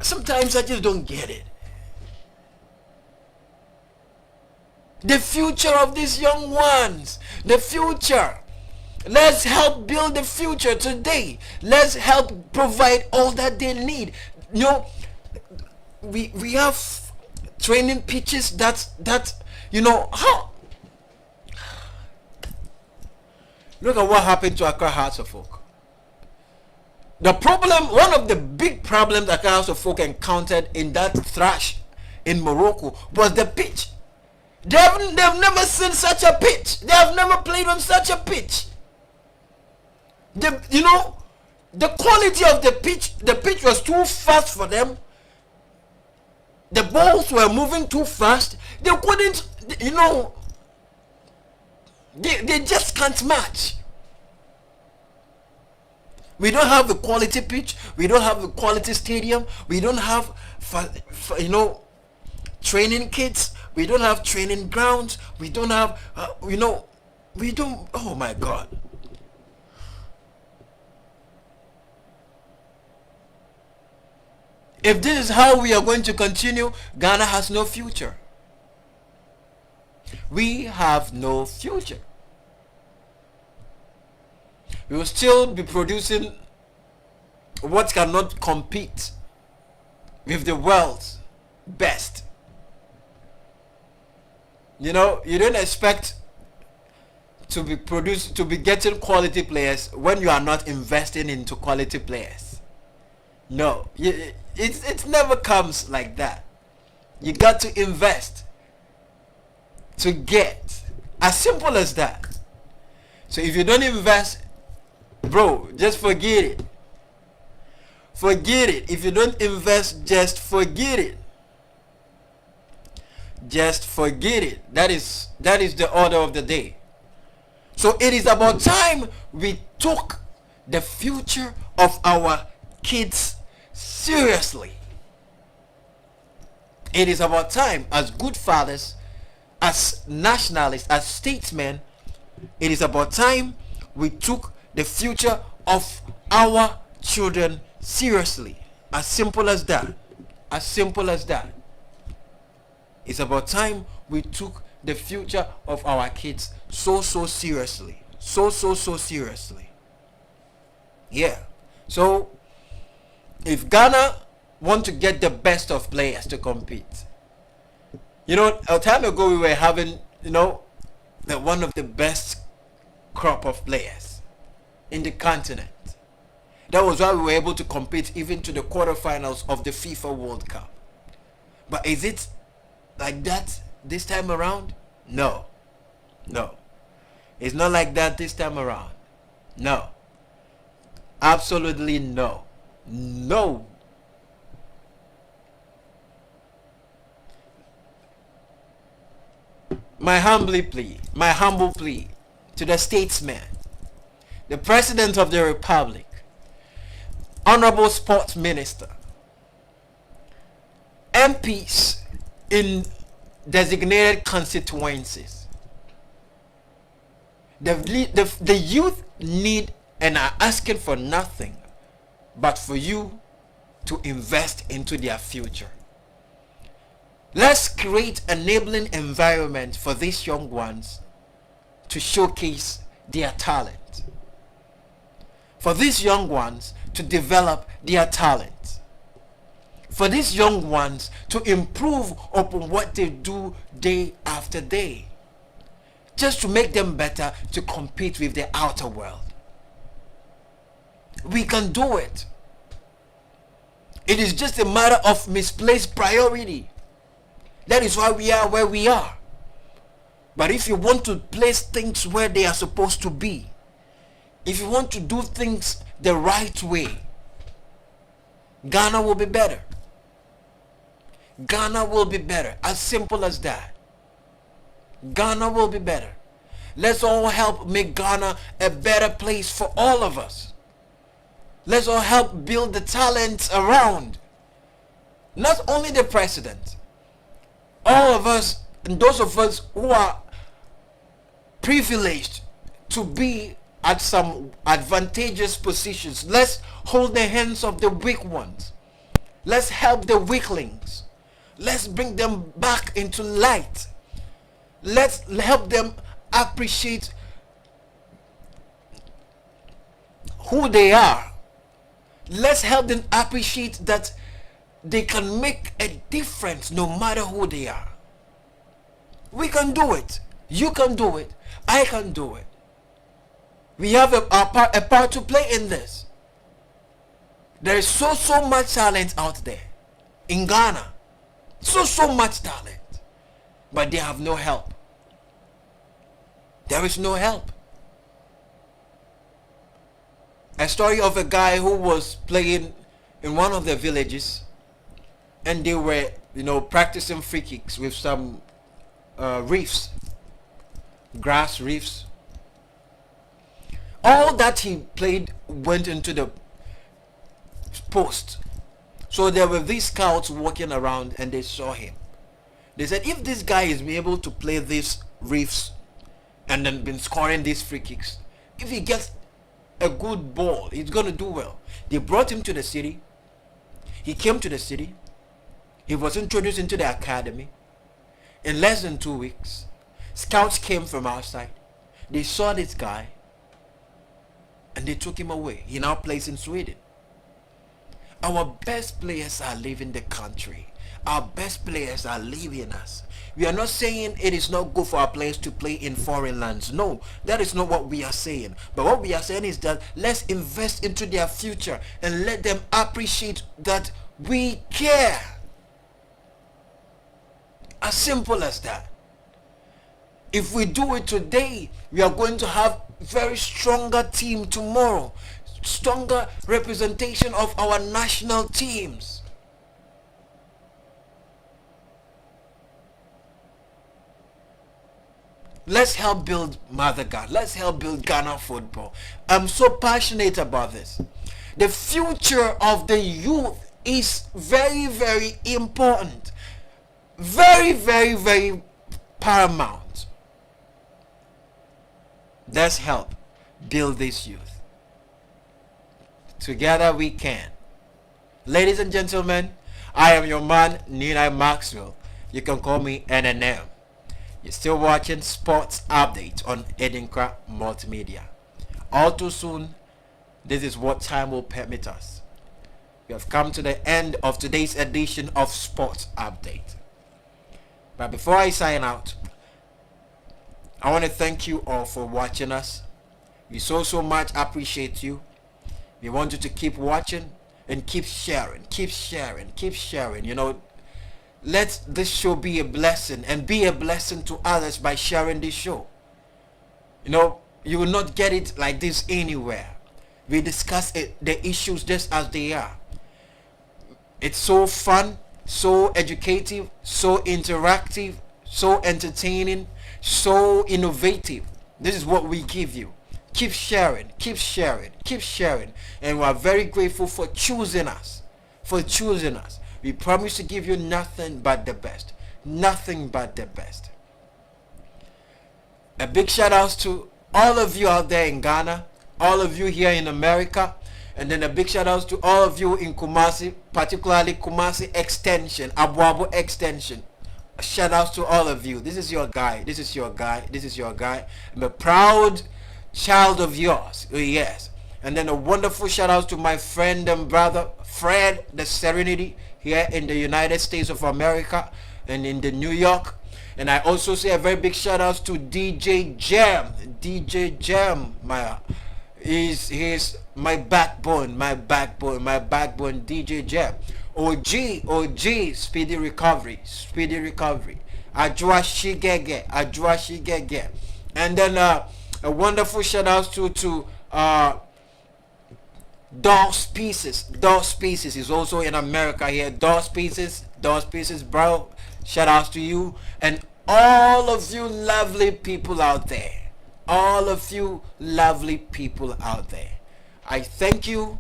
S2: Sometimes I just don't get it. The future of these young ones, the future. Let's help build the future today. Let's help provide all that they need. You know, we have training pitches that you know how. Look at what happened to Accra Hearts of Oak. The problem, one of the big problems Accra Hearts of Oak encountered in that thrash in Morocco was the pitch. They've never seen such a pitch. They have never played on such a pitch. You know, the quality of the pitch was too fast for them. The balls were moving too fast. They couldn't, you know, they just can't match. We don't have the quality pitch. We don't have the quality stadium. We don't have, you know, training kits. We don't have training grounds. We don't have, you know, we don't, oh my God. If this is how we are going to continue, Ghana has no future. We have no future. We will still be producing what cannot compete with the world's best. You know, you don't expect to be getting quality players when you are not investing into quality players. No, it never comes like that. You got to invest to get. As simple as that. So if you don't invest, bro, just forget it. Forget it. If you don't invest, just forget it. Just forget it. That is the order of the day. So it is about time we took the future of our kids seriously. It is about time, as good fathers, as nationalists, as statesmen, it is about time we took the future of our children seriously. As simple as that. As simple as that. It's about time we took the future of our kids so seriously. So seriously. Yeah. So if Ghana want to get the best of players to compete, you know, a time ago we were having, you know, one of the best crop of players in the continent. That was why we were able to compete even to the quarterfinals of the FIFA World Cup. But is it like that this time around? No. It's not like that this time around. No. Absolutely no. No. My humble plea to the statesman, the President of the Republic, Honorable Sports Minister, MPs in designated constituencies. The youth need and are asking for nothing but for you to invest into their future. Let's create enabling environment for these young ones to showcase their talent. For these young ones to develop their talent. For these young ones to improve upon what they do day after day. Just to make them better to compete with the outer world. We can do it. It is just a matter of misplaced priority. That is why we are where we are. But if you want to place things where they are supposed to be, if you want to do things the right way, Ghana will be better. Ghana will be better. As simple as that. Ghana will be better. Let's all help make Ghana a better place for all of us. Let's all help build the talents around. Not only the president. All of us, and those of us who are privileged to be at some advantageous positions. Let's hold the hands of the weak ones. Let's help the weaklings. Let's bring them back into light. Let's help them appreciate who they are. Let's help them appreciate that they can make a difference no matter who they are. We can do it. You can do it. I can do it. We have a part to play in this. There is so much talent out there in Ghana. So much talent. But they have no help. There is no help. A story of a guy who was playing in one of the villages, and they were, practicing free kicks with some reefs, grass reefs. All that he played went into the post. So there were these scouts walking around and they saw him. They said, if this guy is able to play these reefs and then been scoring these free kicks, if he gets a good ball, he's going to do well. They brought him to the city. He came to the city. He was introduced into the academy. In less than 2 weeks, scouts came from outside. They saw this guy and they took him away. He now plays in Sweden. Our best players are leaving the country. Our best players are leaving us. We are not saying it is not good for our players to play in foreign lands. No, that is not what we are saying. But what we are saying is that let's invest into their future and let them appreciate that we care. As simple as that. If we do it today, we are going to have very stronger team tomorrow. Stronger representation of our national teams. Let's help build Mother God. Let's help build Ghana football. I'm so passionate about this. The future of the youth is very, very important. Very, very, very paramount. Let's help build this youth. Together we can. Ladies and gentlemen, I am your man, Nina Maxwell. You can call me NNM. You're still watching Sports Update on ADINKRA Multimedia. All too soon, this is what time will permit us. We have come to the end of today's edition of Sports Update. But before I sign out, I want to thank you all for watching us. We so much appreciate you. We want you to keep watching and keep sharing. Let this show be a blessing and be a blessing to others by sharing this show. You know, you will not get it like this anywhere. We discuss the issues just as they are. It's so fun, so educative, so interactive, so entertaining, so innovative. This is what we give you. Keep sharing, keep sharing, keep sharing. And we are very grateful for choosing us. For choosing us. We promise to give you nothing but the best. Nothing but the best. A big shout out to all of you out there in Ghana, all of you here in America, and then a big shout out to all of you in Kumasi, particularly Kumasi Extension, Abuabo Extension. Shout out to all of you. This is your guy. This is your guy. This is your guy. I'm a proud child of yours. Oh, yes. And then a wonderful shout out to my friend and brother Fred the Serenity here in the United States of America and in the New York. And I also say a very big shout out to DJ Jam. DJ Jam, he's my backbone, DJ Jam. OG, speedy recovery. Ajwa Shigege. And then a wonderful shout out to Dos Pieces is also in America here. Dos Pieces, bro. Shout outs to you and all of you lovely people out there. All of you lovely people out there. I thank you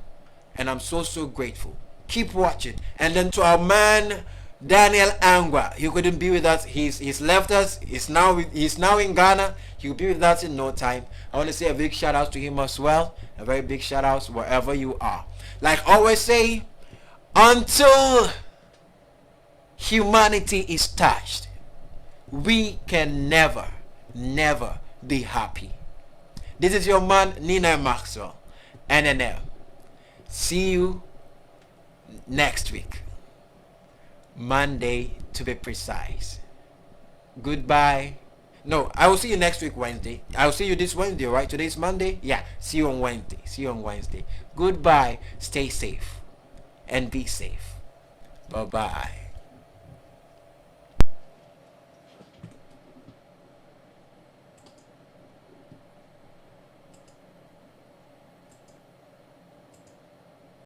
S2: and I'm so grateful. Keep watching. And then to our man Daniel Angwa, he couldn't be with us. He's left us. He's now in Ghana. He'll be with us in no time. I want to say a big shout out to him as well. A very big shout out wherever you are. Like I always say, until humanity is touched, we can never be happy. This is your man Nina Maxwell, NNL. See you next week, Monday to be precise. Goodbye. No, I will see you next week Wednesday. I will see you this Wednesday, right? Today's Monday. Yeah, see you on Wednesday. Goodbye. Stay safe and be safe. Bye bye.